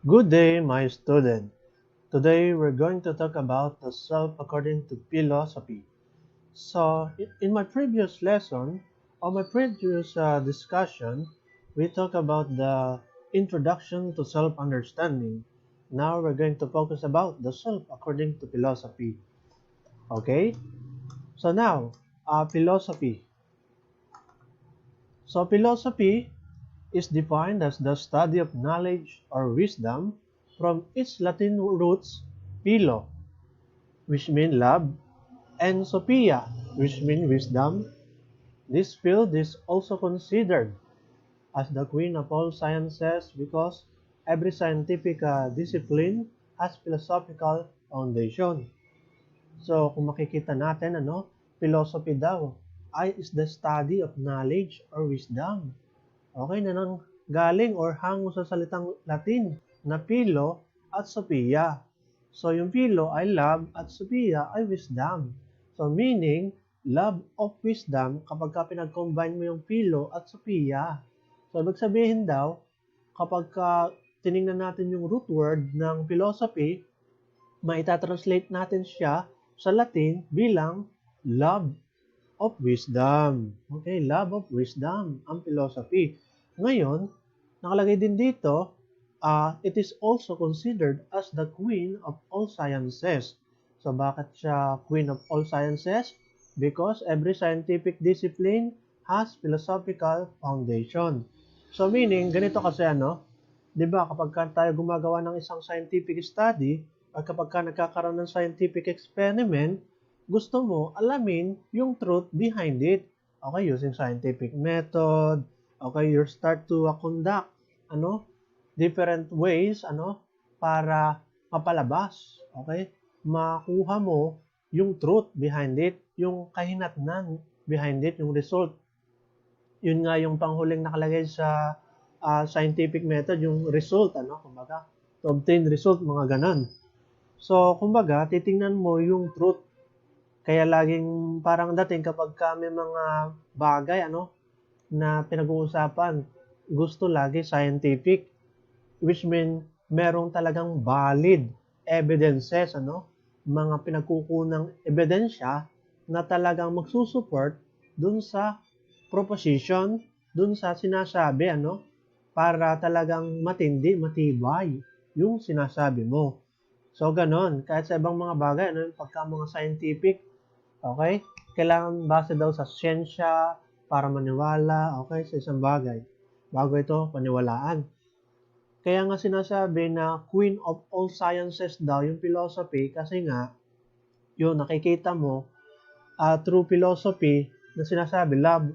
Good day, my student. Today we're going to talk about the self according to philosophy. So, in my previous lesson, or my previous discussion, we talked about the introduction to self understanding. Now we're going to focus about the self according to philosophy. Okay? So now, philosophy. So, philosophy is defined as the study of knowledge or wisdom from its Latin roots philo, which mean love, and sophia, which mean wisdom. This field is also considered as the queen of all sciences because every scientific discipline has philosophical foundation. So kung makikita natin, philosophy daw ay is the study of knowledge or wisdom. Okay, na nang galing or hango sa salitang Latin na philo at sophia. So yung philo ay love at sophia ay wisdom. So meaning, love of wisdom kapag ka pinag-combine mo yung philo at sophia. So ibig sabihin daw, kapag ka tiningnan natin yung root word ng philosophy, maita-translate natin siya sa Latin bilang love of wisdom. Okay, love of wisdom, ang philosophy. Ngayon, nakalagay din dito, it is also considered as the queen of all sciences. So bakit siya queen of all sciences? Because every scientific discipline has philosophical foundation. So meaning, ganito kasi 'di ba kapag tayo gumagawa ng isang scientific study, at kapag nagkakaroon ng scientific experiment, gusto mo alamin yung truth behind it. Okay, using scientific method, okay, you start to conduct different ways para mapalabas, okay? Makuha mo yung truth behind it, yung kahinatnan behind it, yung result. Yun nga yung panghuling nakalagay sa scientific method, yung result, kumbaga, to obtain result, mga ganon. So, kumbaga, titingnan mo yung truth. Kaya laging parang dating kapag may mga bagay na pinag-uusapan, gusto lagi scientific, which mean merong talagang valid evidences, mga pinagkukunang ebidensya na talagang magsusupport dun sa proposition, dun sa sinasabi, para talagang matindi, matibay yung sinasabi mo. So, ganon. Kahit sa ibang mga bagay, yung pagka mga scientific, okay? Kailangan base daw sa siyensya para maniwala, okay, sa isang bagay. Bago ito paniwalaan. Kaya nga sinasabi na queen of all sciences daw yung philosophy kasi nga, yun, nakikita mo, through philosophy na sinasabi, love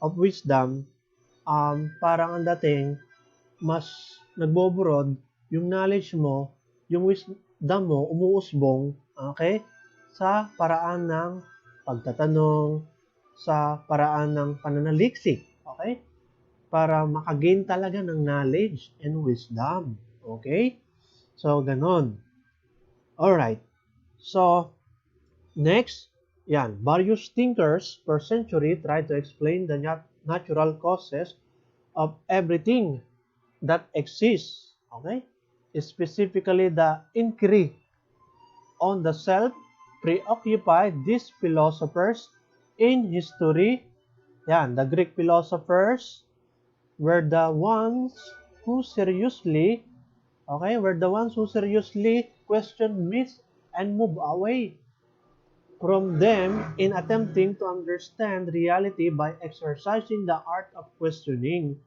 of wisdom, parang ang dating, mas nagboborod yung knowledge mo, yung wisdom mo, umuusbong, okay, sa paraan ng pagtatanong, sa paraan ng pananaliksik, okay? Para makagain talaga ng knowledge and wisdom. Okay? So, ganon. Alright. So, next, yan. Various thinkers per century try to explain the natural causes of everything that exists. Okay? Specifically, the inquiry on the self preoccupied these philosophers in history. Yan, the Greek philosophers were the ones who seriously, questioned myths and move away from them in attempting to understand reality by exercising the art of questioning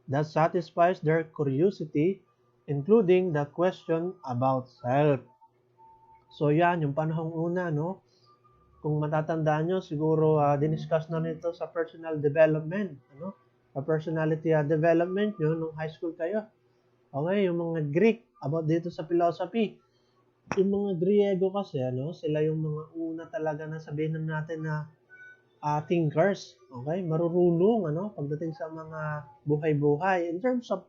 that satisfies their curiosity, including the question about self. So yan, yung panahong una, kung matatandaan nyo, siguro diniscuss na nito sa personal development, sa personality development nyo nung high school kayo. Okay, yung mga Greek, about dito sa philosophy. Yung mga Griego kasi, sila yung mga una talaga na sabihin natin na thinkers. Okay, marurunong, pagdating sa mga buhay-buhay in terms of,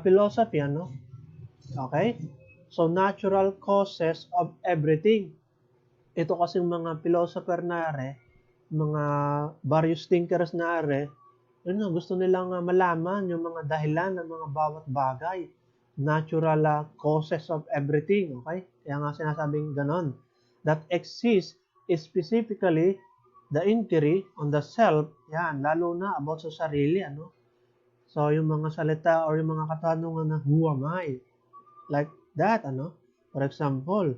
philosophy, Okay? So, natural causes of everything. Ito kasing mga philosopher na mga various thinkers na gusto nilang malaman yung mga dahilan ng mga bawat bagay. natural causes of everything. Okay? Kaya nga sinasabing ganon. That exists is specifically the inquiry on the self. Yan, lalo na about sa sarili. Ano? So, yung mga salita or yung mga katanungan na who am I? Like that, ano? For example.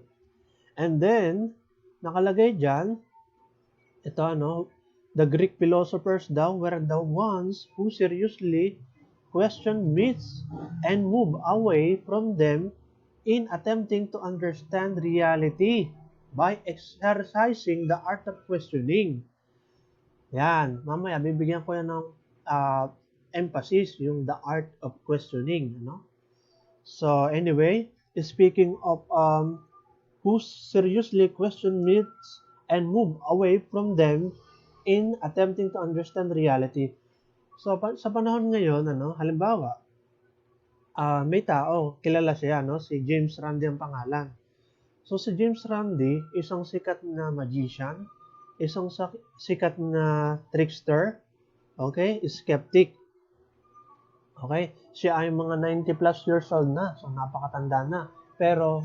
And then, nakalagay dyan, ito ano, the Greek philosophers daw were the ones who seriously question myths and move away from them in attempting to understand reality by exercising the art of questioning. Yan, mamaya bibigyan ko yan ng emphasis, yung the art of questioning. Ano? So anyway, speaking of who seriously question myths and move away from them in attempting to understand reality. So, sa panahon ngayon, ano, halimbawa, may tao, kilala siya, no? Si James Randi ang pangalan. So, si James Randi, isang sikat na magician, isang sikat na trickster, okay? Skeptic. Okay? Siya ay mga 90 plus years old na, so napakatanda na. Pero,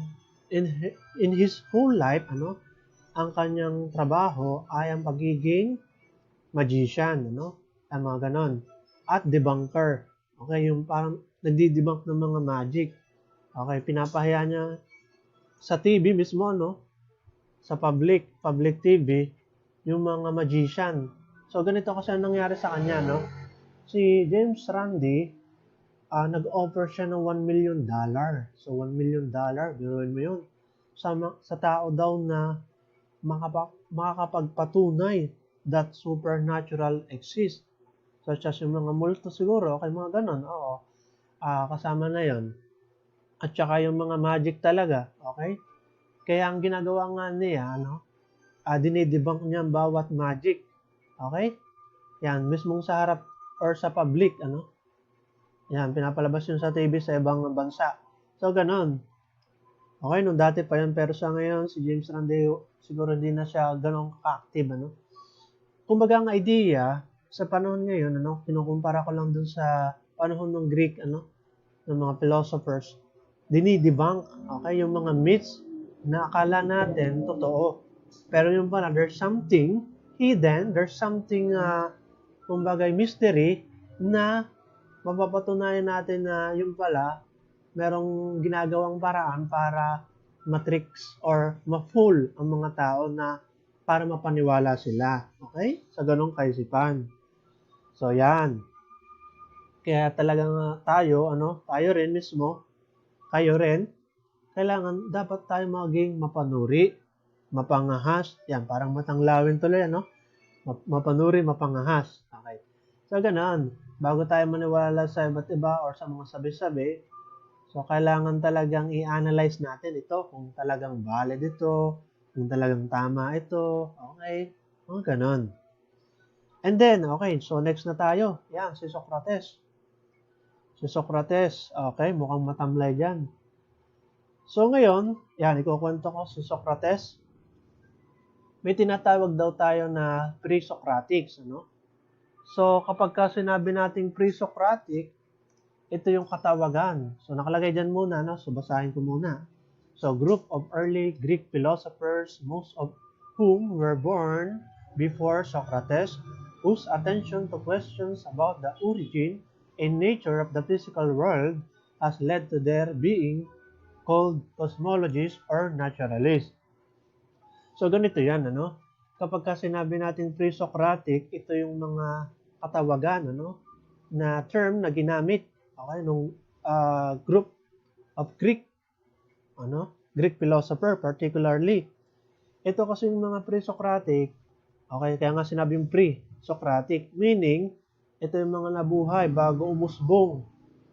in his whole life, ano, ang kanyang trabaho ay ang pagiging magician, ano? Ang mga ganon. At debunker. Okay, yung parang nagdi-debunk ng mga magic. Okay, pinapahiya niya sa TV mismo, no? Sa public TV, yung mga magician. So, ganito kasi ang nangyari sa kanya, no? Si James Randi, nag-offer siya ng $1 million. So, $1 million, biruin mo yun. Sa tao daw na makakapagpatunay that supernatural exists. Such as yung mga multo siguro, okay, mga ganon, oo. Kasama na yon. At saka yung mga magic talaga, okay? Kaya ang ginagawa nga niya, ano, dinidebunk niya ang bawat magic. Okay? Yan, mismong sa harap or sa public, ano? Yan, pinapalabas yun sa TV sa ibang bansa. So, ganon. Okay, nung dati pa yan, pero sa ngayon, si James Randi, siguro hindi na siya ganong ka-active, ano? Kumbaga ang idea, sa panahon ngayon, ano, kinukumpara ko lang dun sa panahon ng Greek, ano, ng mga philosophers, dinidebunk, okay, yung mga myths na akala natin totoo. Pero yung pala, there's something hidden, there's something, kumbaga, mystery na mapapatunayan natin na yung pala, merong ginagawang paraan para matricks or ma-fool ang mga tao na para mapaniwala sila. Okay? Sa ganong kaisipan. So, yan. Kaya talagang tayo rin mismo, kayo rin, kailangan, dapat tayo maging mapanuri, mapangahas. Yan, parang matanglawin tuloy, ano? Mapanuri, mapangahas. Okay. So, ganun. Bago tayo maniwala sa iba't iba or sa mga sabi-sabi, so, kailangan talagang i-analyze natin ito, kung talagang valid ito, kung talagang tama ito. Okay? O, ganun. And then, okay, so next na tayo. Yan, si Socrates. Si Socrates, okay, mukhang matamlay dyan. So ngayon, yan, ikukwento ko si Socrates. May tinatawag daw tayo na pre-Socratics, ano? So kapag ka sinabi nating pre-Socratic, ito yung katawagan. So nakalagay dyan muna, no? So basahin ko muna. So group of early Greek philosophers, most of whom were born before Socrates, whose attention to questions about the origin and nature of the physical world has led to their being called cosmologists or naturalists. So ganito yan, ano? Kapag ka sinabi natin pre-Socratic, ito yung mga katawagan, ano? Na term na ginamit, okay, nung group of Greek philosopher particularly. Ito kasi yung mga pre-Socratic, okay, kaya nga sinabing pre-Socratic, meaning, ito yung mga nabuhay bago umusbong,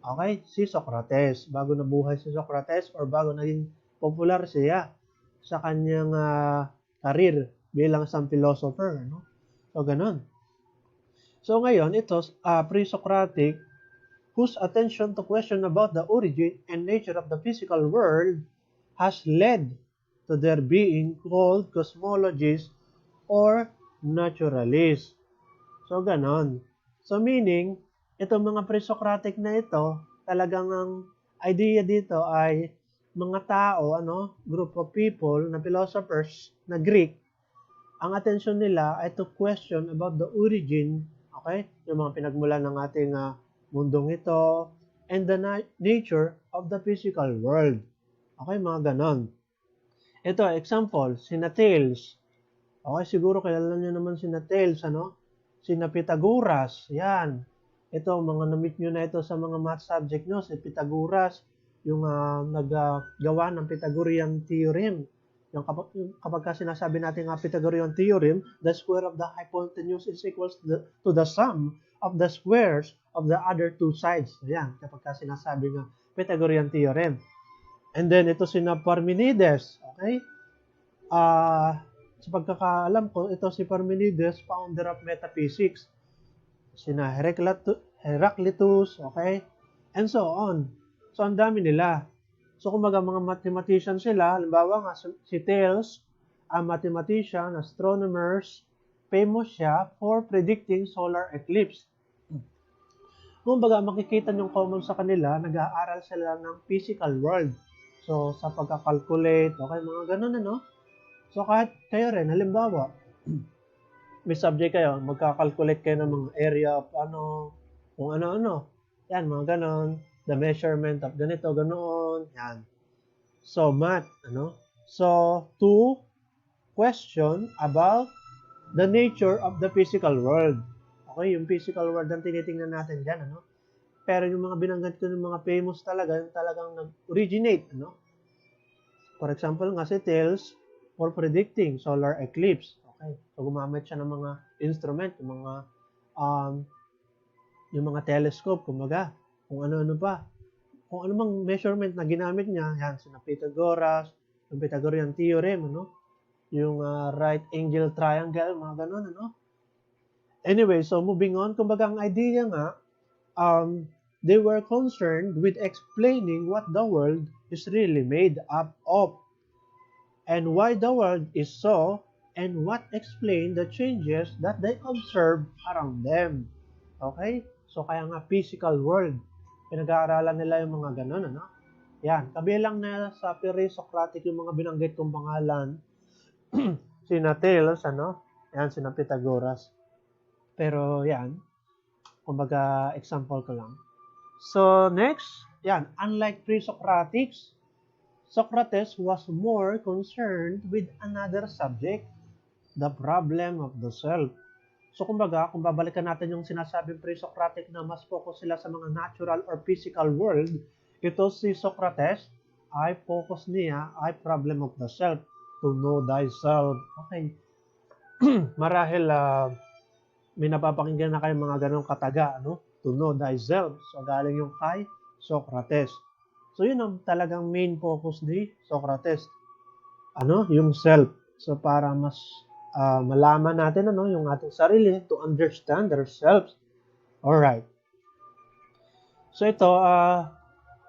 okay, si Socrates. Bago nabuhay si Socrates or bago naging popular siya sa kanyang career bilang isang philosopher, no? So, ganun. So, ngayon, ito, pre-Socratic, whose attention to question about the origin and nature of the physical world has led to their being called cosmologists or naturalists. So, ganon. So, meaning, itong mga pre-Socratic na ito, talagang ang idea dito ay mga tao, group of people na philosophers na Greek, ang attention nila ay to question about the origin, okay? Yung mga pinagmulan ng ating mundong ito and the nature of the physical world. Okay, mga ganon. Ito, example, sina Thales. Okay, siguro kilala niyo naman sina Thales, Sina Pythagoras, yan. Ito, mga na-meet nyo na ito sa mga math subject nyo, si Pythagoras, yung naggawa ng Pythagorean theorem. Yung kapag sinasabi natin ang Pythagorean theorem, the square of the hypotenuse is equals to the sum of the squares of the other two sides. Ayan, kapag sinasabi ng Pythagorean theorem. And then, ito sina Parmenides, okay? Sa pagkakaalam ko, ito si Parmenides, founder of metaphysics. Sina Heraclitus, okay? And so on. So, ang dami nila. So, kumbaga, mga mathematician sila, halimbawa nga, si Thales, ang mathematician, astronomers, famous siya for predicting solar eclipse. Kumbaga, makikita nyo common sa kanila, nag-aaral sila ng physical world. So, sa pagkakalculate, okay, mga ganun, So, kahit kayo rin, halimbawa, may subject kayo, magkakalculate kayo ng mga area of kung ano-ano. Yan, mga ganon. The measurement of ganito, ganoon. Yan. So, math, So, to question about the nature of the physical world. Okay, yung physical world ang tinitingnan natin dyan, Pero yung mga binanggit ko ng mga famous talagang nag-originate, For example, nga si Thales, for predicting solar eclipse. Okay, so gumamit siya ng mga instrument, yung mga telescope, kumbaga, kung ano-ano pa. Kung ano mang measurement na ginamit niya, yan, sina Pythagoras, yung Pythagorean theorem, yung right angle triangle, mga ganun, Anyway, so moving on, kumbaga ang idea nga, they were concerned with explaining what the world is really made up of and why the world is so and what explain the changes that they observe around them. Okay? So, kaya nga physical world. Pinag-aaralan nila yung mga ganun, Yan. Kabilang na sa pre-Socratic yung mga binanggit kong pangalan. Sina Thales, Yan, sina Pythagoras. Pero, yan. Kumbaga, example ko lang. So, next, yan. Unlike pre-Socratics, Socrates was more concerned with another subject, the problem of the self. So, kumbaga, kung babalikan natin yung sinasabing pre-Socratic na mas focus sila sa mga natural or physical world, ito si Socrates ay focus niya ay problem of the self, to know thyself. Okay. Marahil, may napapakinggan na kayo mga ganong kataga, To know thyself. So, galing yung kay Socrates. So, yun ang talagang main focus ni Socrates. Yung self. So, para mas malaman natin, yung ating sarili, to understand ourselves. Alright. So, ito,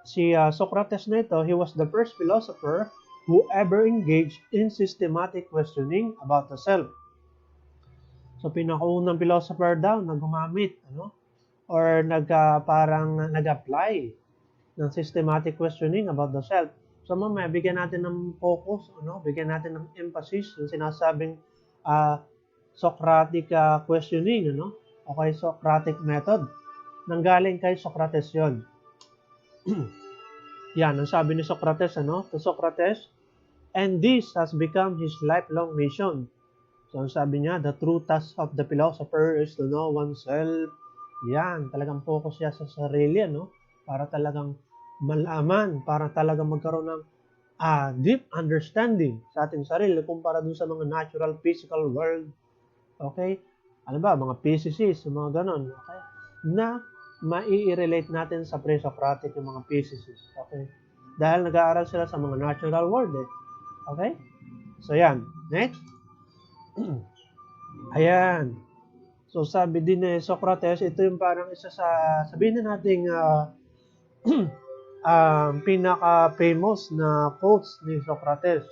si Socrates na ito, he was the first philosopher who ever engaged in systematic questioning about the self. So, pinakaunang philosopher daw na gumamit, or parang nag-apply ng systematic questioning about the self. So, mamaya, bigyan natin ng focus, bigyan natin ng emphasis, yung sinasabing Socratic questioning, o kay Socratic method. Nanggaling kay Socrates yon. Yan, ang sabi ni Socrates, to Socrates, and this has become his lifelong mission. So, ang sabi niya, the true task of the philosopher is to know oneself. Yan, talagang focus siya sa sarili, para talagang malaman, para talagang magkaroon ng deep understanding sa ating sarili kumpara dun sa mga natural physical world. Okay? Ano ba? Mga physicists, mga ganon. Okay? Na mai-relate natin sa pre-Socratic yung mga physicists. Okay? Dahil nag-aaral sila sa mga natural world Okay? So, yan. Next. Ayan. So, sabi din ni Socrates, ito yung parang isa sa, sabihin na natin, pinaka-famous na quotes ni Socrates.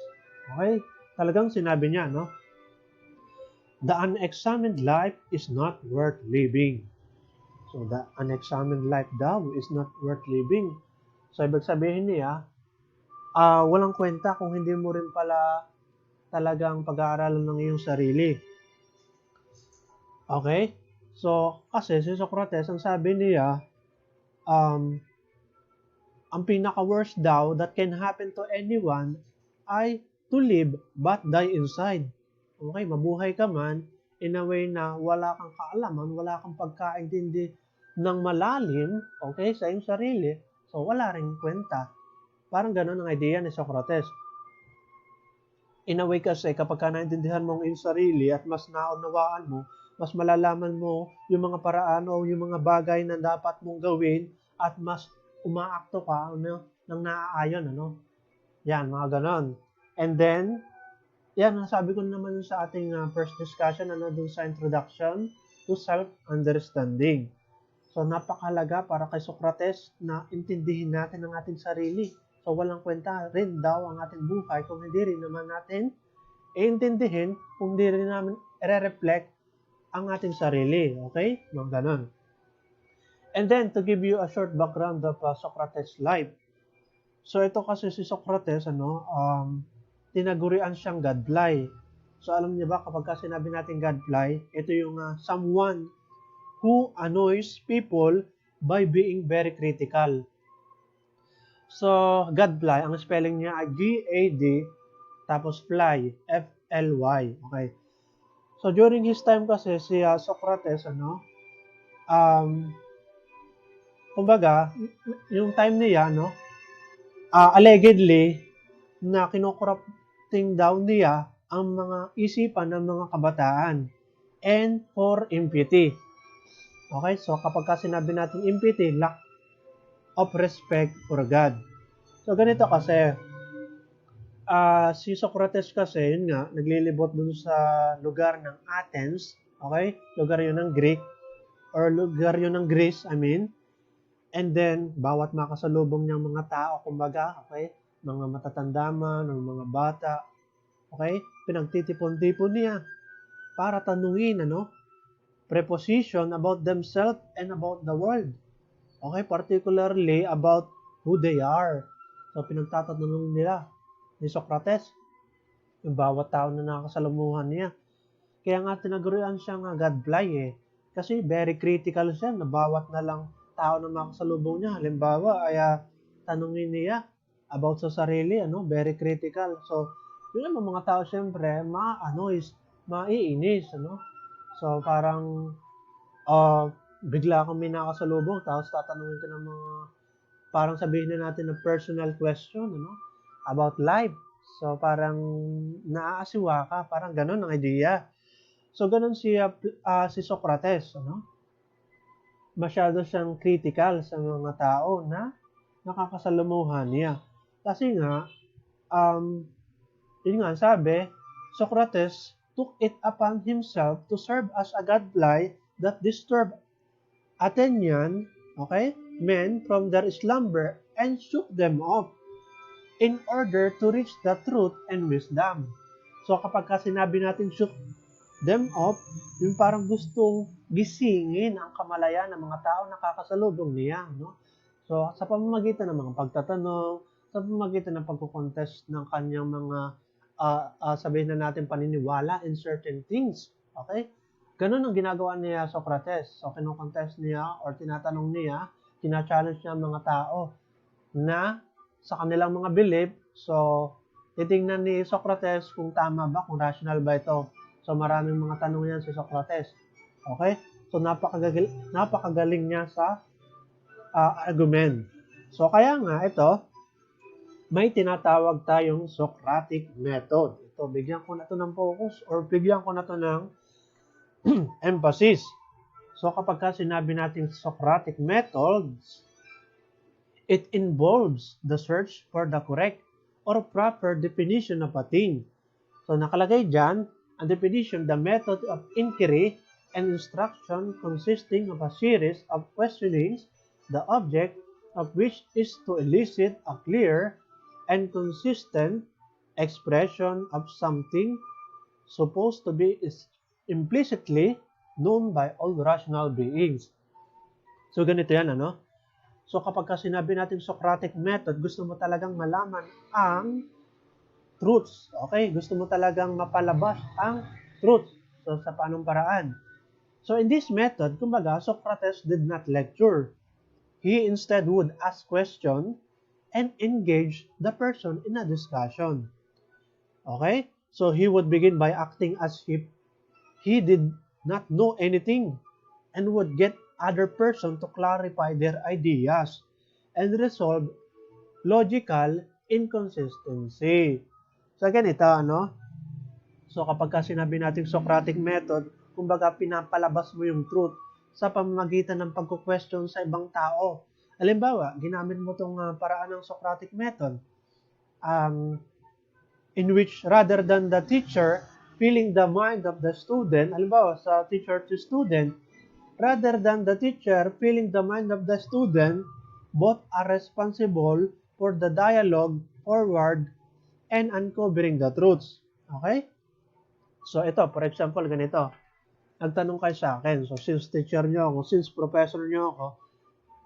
Okay? Talagang sinabi niya, The unexamined life is not worth living. So, the unexamined life daw is not worth living. So, ibig sabihin niya, walang kwenta kung hindi mo rin pala talagang pag-aaralan ng iyong sarili. Okay? So, kasi si Socrates, ang sabi niya, ang pinaka-worst daw that can happen to anyone ay to live but die inside. Okay, mabuhay ka man in a way na wala kang kaalaman, wala kang pagkaintindi ng malalim, okay, sa iyong sarili, so wala ring kwenta. Parang ganun ang idea ni Socrates. In a way kasi, kapag ka naintindihan mo ang iyong sarili at mas naunawaan mo, mas malalaman mo yung mga paraan o yung mga bagay na dapat mong gawin at mas umaakto ka ng naaayon, ano? Yan, mga ganon. And then, yan, nasabi ko naman sa ating first discussion, dun sa introduction to self-understanding. So, napakahalaga para kay Socrates na intindihin natin ang ating sarili. So, walang kwenta rin daw ang ating buhay kung hindi rin naman natin iintindihin, kung hindi rin namin i-reflect ang ating sarili. Okay? Mga ganon. And then, to give you a short background of Socrates' life. So, ito kasi si Socrates, tinagurian siyang godfly. So, alam niyo ba, kapag sinabi natin godfly, ito yung someone who annoys people by being very critical. So, godfly, ang spelling niya ay G-A-D, tapos fly, F-L-Y. Okay. So, during his time kasi, si Socrates, kumbaga, yung time niya, allegedly, na kinokorrupting daw niya ang mga isipan ng mga kabataan and for impiety. Okay, so kapag sinabi natin impiety, lack of respect for God. So ganito kasi, si Socrates kasi, yun nga, naglilibot dun sa lugar ng Athens, okay? Lugar yun ng Greek, or lugar yun ng Greece, I mean. And then, bawat makasalubong niyang mga tao, kumbaga, okay? Mga matatanda man, o mga bata, okay? Pinagtitipon-tipon niya para tanungin, preposition about themselves and about the world. Okay? Particularly about who they are. So, pinagtatanong nila ni Socrates yung bawat tao na nakasalamuhan niya. Kaya nga tinagurian siya nga godfly Kasi very critical siya na bawat na lang tao na makasalubong niya. Halimbawa, ay tanungin niya about sa sarili, very critical. So, yun ang mga tao siyempre, maiinis, So, parang, bigla kang may nakasalubong, tapos tatanungin ka ng mga, parang sabihin na natin na personal question, about life. So, parang naaasiwa ka, parang ganun ang idea. So, ganun si Socrates, Masyado siyang critical sa mga tao na nakakasalamuhan niya. Kasi nga, yun nga sabi, Socrates took it upon himself to serve as a godfly that disturbed Athenian, men from their slumber and shook them off in order to reach the truth and wisdom. So kapag sinabi natin shook them off, yung parang gustong gisingin ang kamalayan ng mga tao na nakakasalubong niya, So sa pamamagitan ng mga pagtatanong, sa pamamagitan ng pagko-contest ng kanyang mga sabihin na natin paniniwala in certain things. Okay? Ganun ang ginagawa niya Socrates. So kino-contest niya or tinatanong niya, tina-challenge niya ang mga tao na sa kanilang mga belief. So titingnan ni Socrates kung tama ba, kung rational ba ito. So maraming mga tanong yan si Socrates. Okay? So napakagaling niya sa argument. So kaya nga ito, may tinatawag tayong Socratic method. Ito, bigyan ko na to ng focus or bigyan ko na to ng emphasis. So kapag sinabi natin Socratic methods, it involves the search for the correct or proper definition of a thing. So nakalagay dyan, ang definition, the method of inquiry and instruction consisting of a series of questionings, the object of which is to elicit a clear and consistent expression of something supposed to be implicitly known by all rational beings. So ganito yan, So kapag ka sinabi natin Socratic method, gusto mo talagang malaman ang truths. Okay? Gusto mo talagang mapalabas ang truth. So sa paanong paraan? So in this method, kumbaga, Socrates did not lecture. He instead would ask questions and engage the person in a discussion. Okay? So he would begin by acting as if he did not know anything and would get other person to clarify their ideas and resolve logical inconsistency. So ganito, ano? So kapag ka sinabi natin Socratic method, kumbaga pinapalabas mo yung truth sa pamamagitan ng pagko-question sa ibang tao. Halimbawa, ginamit mo itong paraan ng Socratic method in which rather than the teacher feeling the mind of the student, halimbawa sa teacher to student, rather than the teacher feeling the mind of the student, both are responsible for the dialogue forward and uncovering the truths. Okay? So ito, for example, ganito. Nagtanong kayo sa akin. So since teacher nyo ako, since professor nyo ako,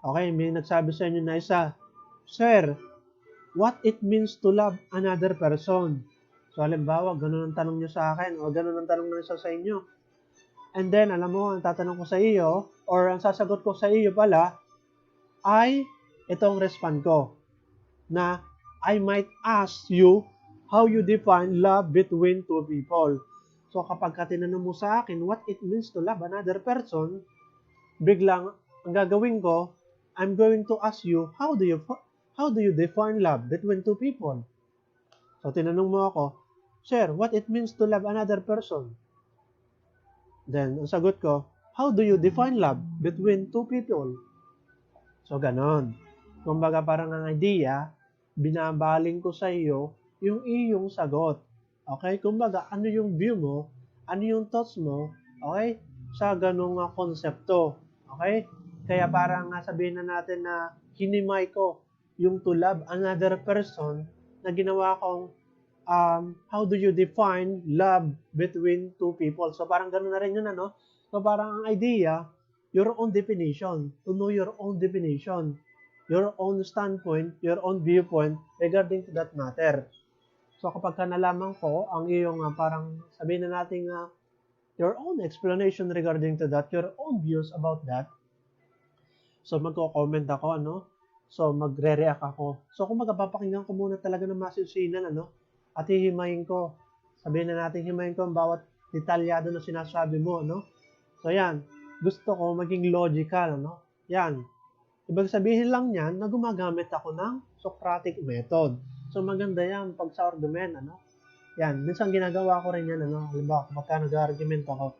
okay, may nagsabi sa inyo na isa, Sir, what it means to love another person? So halimbawa, ganun ang tanong nyo sa akin o ganun ang tanong ng isa sa inyo. And then, alam mo, ang tatanong ko sa iyo or ang sasagot ko sa iyo pala ay itong respond ko na I might ask you how you define love between two people. So kapag ka tinanong mo sa akin what it means to love another person, biglang ang gagawin ko, I'm going to ask you how do you define love between two people? So tinanong mo ako, Sir, what it means to love another person? Then ang sagot ko, how do you define love between two people? So ganon. Kumbaga parang ang idea, binabaling ko sa iyo yung iyong sagot. Okay? Kumbaga, ano yung view mo, ano yung thoughts mo, okay? Sa ganong konsepto. Okay? Kaya parang sabihin na natin na hinimay ko yung to love another person na ginawa kong how do you define love between two people? So parang gano'n na rin yun, ano? So parang ang idea, your own definition, to know your own definition, your own standpoint, your own viewpoint regarding to that matter. So kapag ka nalaman ko ang iyong parang sabihin na natin your own explanation regarding to that, your own views about that, so magko-comment ako, ano? So magre-react ako. So kung magpapakinggan ko muna talaga ng masinsinan, ano? At hihimayin ko. Sabihin na natin himayin ko ang bawat detalyado na sinasabi mo, ano? So yan, gusto ko maging logical, ano? Yan. Ibig sabihin lang yan na gumagamit ako ng Socratic method. So maganda yan pag sa argument, ano? Yan, minsan ginagawa ko rin yan, ano? Halimbawa, kapag nag-argument ako,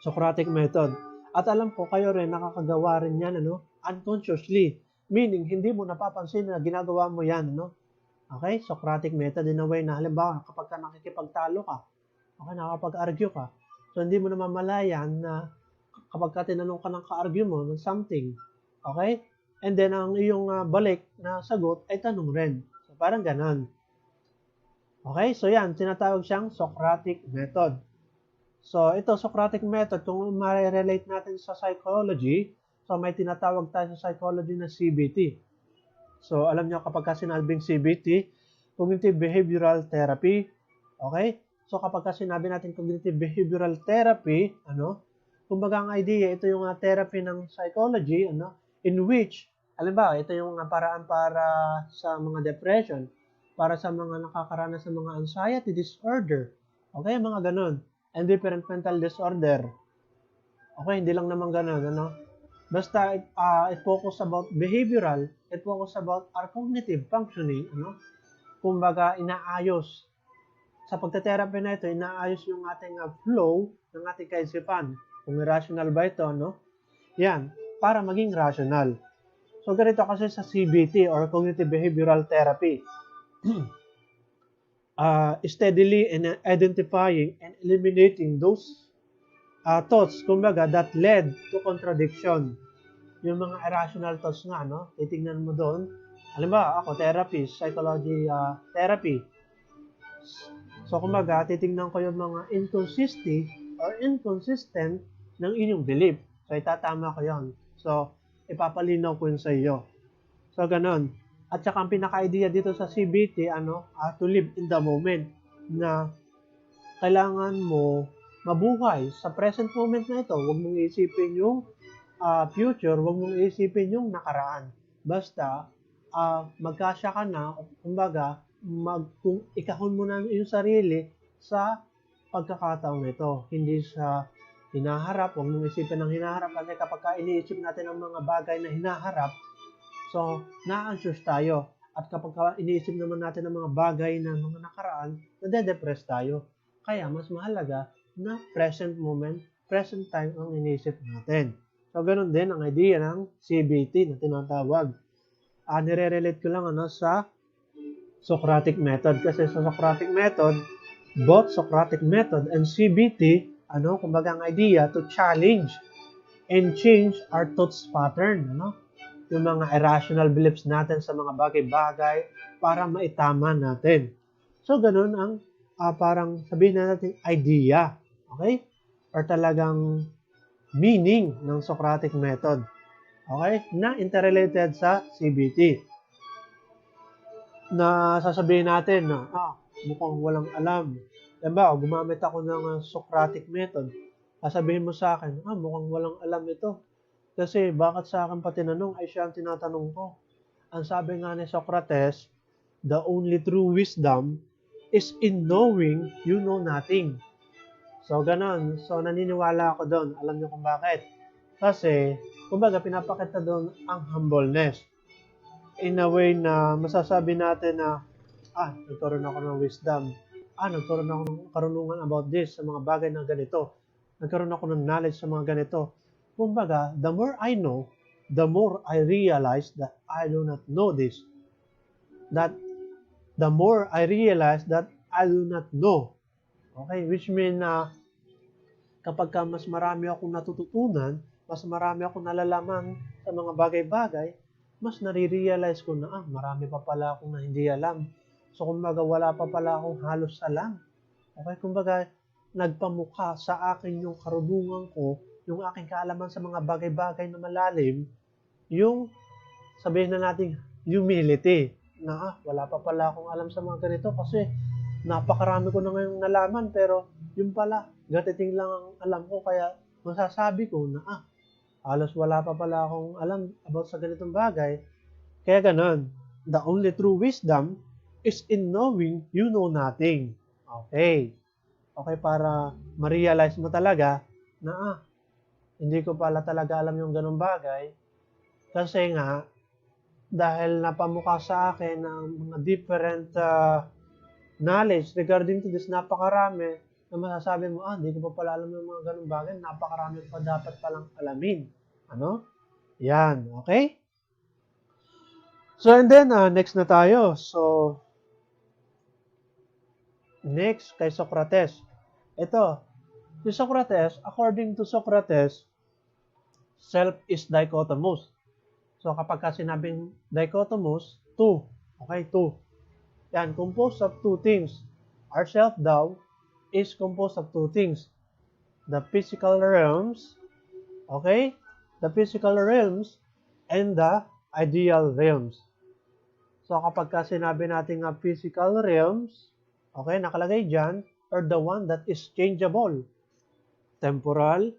Socratic method. At alam ko, kayo rin nakakagawa rin yan, ano? Unconsciously. Meaning, hindi mo napapansin na ginagawa mo yan, ano? Okay? Socratic method in a way na, halimbawa, kapag ka nakikipagtalo ka, okay, nakakapag-argue ka, so hindi mo namamalayan na kapag ka tinanong ka ng ka-argue mo ng something, okay? And then, ang iyong balik na sagot ay tanong rin. So, parang ganon. Okay? So, yan. Tinatawag siyang Socratic method. So, ito, Socratic method, kung ma-relate natin sa psychology, so may tinatawag tayo sa psychology na CBT. So, alam nyo kapag ka sinabing CBT, Cognitive Behavioral Therapy, okay? So, kapag ka sinabi natin Cognitive Behavioral Therapy, ano? Kumbaga ang idea, ito yung therapy ng psychology, ano? In which, alam ba, ito yung paraan para sa mga depression, para sa mga nakakaranas ng mga anxiety disorder, okay? Mga ganon. And different mental disorder. Okay, hindi lang naman ganon, ano? Basta it focus about behavioral, it focus about our cognitive functioning, ano? Kumbaga, inaayos. Sa pagte-therapy na ito, inaayos yung ating flow ng ating kaisipan. Kung irrational ba ito, no? Yan, para maging rational. So, ganito kasi sa CBT or Cognitive Behavioral Therapy. Steadily identifying and eliminating those thoughts, kumbaga, that led to contradiction. Yung mga irrational thoughts nga, no? Titingnan mo doon. Alam ba, ako, therapist, psychology therapy. So, kumbaga, titingnan ko yung mga inconsistent ng inyong belief. So, itatama ko yon. So, ipapalinaw ko yun sa iyo. So, ganon. At saka ang pinaka-idea dito sa CBT, to live in the moment, na kailangan mo mabuhay sa present moment na ito. Huwag mong isipin yung future, huwag mong isipin yung nakaraan. Basta, magkasya ka na, kumbaga, kung ikahon mo na yung sarili sa pagkakataon nito. Hindi sa hinaharap, huwag mong isipin ng hinaharap kasi kapag iniisip natin ang mga bagay na hinaharap, so na-anxious tayo. At kapag iniisip naman natin ang mga bagay na mga nakaraan, nade-depress tayo. Kaya mas mahalaga na present moment, present time ang iniisip natin. So ganoon din ang idea ng CBT na tinatawag. Nire-relate ko lang sa Socratic method kasi sa Socratic method, both Socratic method and CBT, kumbaga ang idea to challenge and change our thoughts pattern, yung mga irrational beliefs natin sa mga bagay-bagay para maitama natin. So, ganun ang parang sabihin na natin idea, okay? Or talagang meaning ng Socratic method, okay? Na interrelated sa CBT. Na sasabihin natin na, mukhang walang alam. Diba, gumamit ako ng Socratic method. Sasabihin mo sa akin, mukhang walang alam ito. Kasi bakit sa akin pa tinanong ay siya ang tinatanong ko. Ang sabi nga ni Socrates, the only true wisdom is in knowing you know nothing. So, ganon. So, naniniwala ako doon. Alam niyo kung bakit. Kasi, kumbaga, pinapakita doon ang humbleness. In a way na masasabi natin na, nagkaroon ako ng wisdom. Nagkaroon ako ng karunungan about this sa mga bagay na ganito. Nagkaroon ako ng knowledge sa mga ganito. Kumbaga, the more I know, the more I realize that I do not know this. That the more I realize that I do not know. Okay? Which mean na kapag mas marami akong natututunan, mas marami akong nalalaman sa mga bagay-bagay, mas nare-realize ko na marami pa pala akong na hindi alam. So, kumbaga, wala pa pala akong halos alam. Okay? Kumbaga, nagpamukha sa akin yung karunungan ko, yung aking kaalaman sa mga bagay-bagay na malalim, yung sabihin na natin humility, na wala pa pala akong alam sa mga ganito kasi napakarami ko na ngayong nalaman pero yung pala, gatiting lang ang alam ko kaya masasabi ko na halos wala pa pala akong alam about sa ganitong bagay. Kaya ganun, the only true wisdom is in knowing you know nothing. Okay. Okay, para ma-realize mo talaga na hindi ko pala talaga alam yung ganung bagay. Kasi nga, dahil napamukha sa akin ng mga different knowledge regarding to this, napakarami na masasabi mo, hindi ko pa pala alam yung mga ganung bagay, napakarami pa dapat palang alamin. Yan, okay? So, and then, next na tayo. So, next, kay Socrates. Ito, si Socrates, according to Socrates, self is dichotomous. So, kapag sinabing dichotomous, two. Okay, two. Yan, composed of two things. Our self daw is composed of two things. The physical realms, okay? The physical realms and the ideal realms. So, kapag sinabi natin nga physical realms, okay, nakalagay dyan, or the one that is changeable, temporal,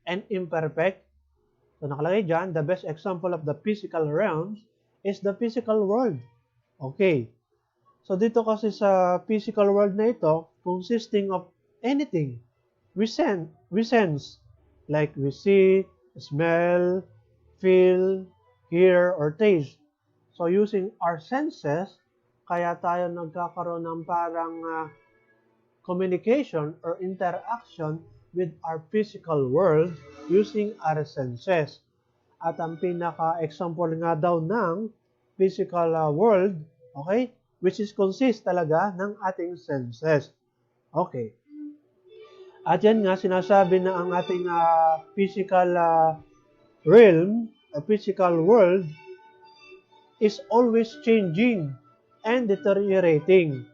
and imperfect. So, nakalagay dyan, the best example of the physical realms is the physical world. Okay. So, dito kasi sa physical world na ito, consisting of anything we sense, like we see, smell, feel, hear, or taste. So, using our senses, kaya tayo nagkakaroon ng parang communication or interaction with our physical world using our senses. At ang pinaka-example nga daw ng physical world, okay, which is consist talaga ng ating senses. Okay. At yan nga, sinasabi na ang ating physical realm, physical world, is always changing and deteriorating.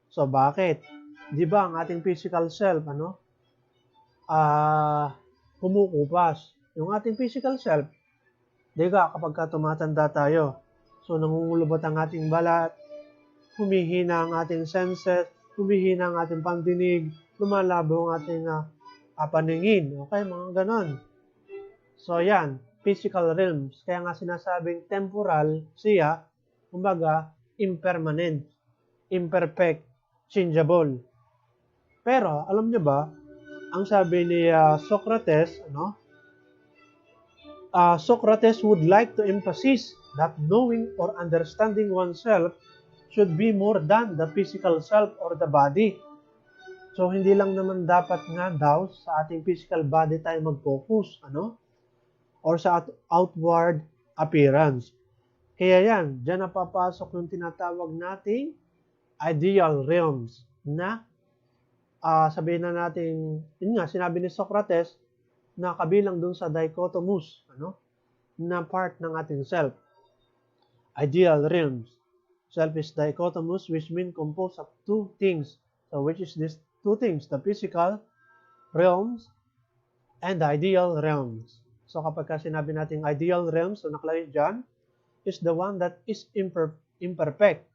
So, bakit? Di ba ang ating physical self, kumukupas. Yung ating physical self, Di ka, kapag ka tumatanda tayo, so nangungulubot ang ating balat, humihina ang ating senses, humihina ang ating pandinig, lumalabo ang ating paningin. Okay, mga ganon. So yan, physical realms. Kaya nga sinasabing temporal siya, kumbaga, impermanent, imperfect, changeable. Pero, alam niyo ba, ang sabi ni Socrates, Socrates would like to emphasize that knowing or understanding oneself should be more than the physical self or the body. So, hindi lang naman dapat nga daw sa ating physical body tayo mag-focus, or sa outward appearance. Kaya yan, dyan napapasok yung tinatawag nating ideal realms na sabihin na natin, yun nga, sinabi ni Socrates na kabilang dun sa dichotomous, na part ng ating self. Ideal realms. Self is dichotomous, which means composed of two things. So, which is these two things? The physical realms and the ideal realms. So, kapag sinabi natin ideal realms, so nakalagay dyan, is the one that is imperfect.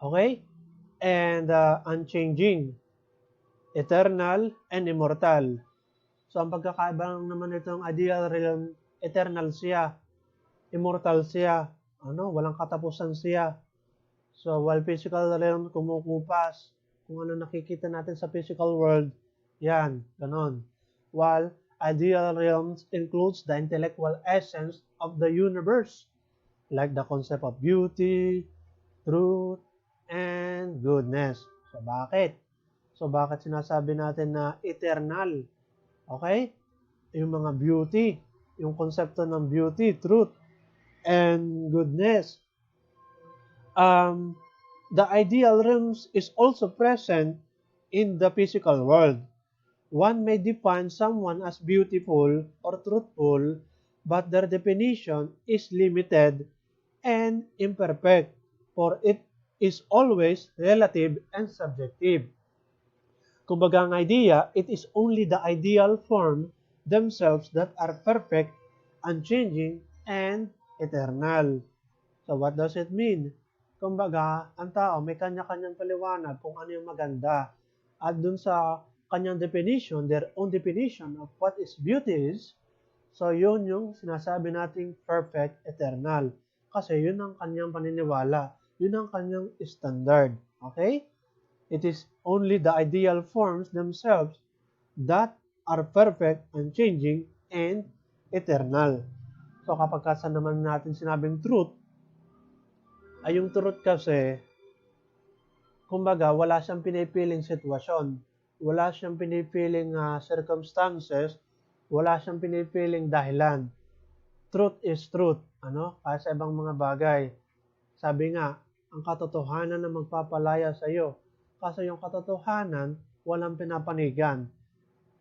Okay? And unchanging, eternal, and immortal. So, ang pagkakaiba naman itong ideal realm, eternal siya, immortal siya, walang katapusan siya. So, while physical realm kumukupas, kung ano nakikita natin sa physical world, yan, ganon. While ideal realms includes the intellectual essence of the universe, like the concept of beauty, truth, and goodness. So, bakit? So, bakit sinasabi natin na eternal? Okay? Yung mga beauty, yung konsepto ng beauty, truth, and goodness. The ideal realms is also present in the physical world. One may define someone as beautiful or truthful, but their definition is limited and imperfect, for it is always relative and subjective. Kumbaga ang idea, it is only the ideal form themselves that are perfect, unchanging, and eternal. So what does it mean? Kumbaga, ang tao may kanya-kanyang paliwanag kung ano yung maganda. At dun sa kanyang definition, their own definition of what is beauty is, so yun yung sinasabi nating perfect, eternal. Kasi yun ang kanyang paniniwala. Yun ang kanyang standard. Okay? It is only the ideal forms themselves that are perfect, unchanging, and eternal. So kapag saan naman natin sinabing truth, ay yung truth kasi, kumbaga, wala siyang pinipiling sitwasyon, wala siyang pinipiling circumstances, wala siyang pinipiling dahilan. Truth is truth, kaya sa ibang mga bagay. Sabi nga, ang katotohanan na magpapalaya sa iyo. Kasi yung katotohanan, walang pinapanigan,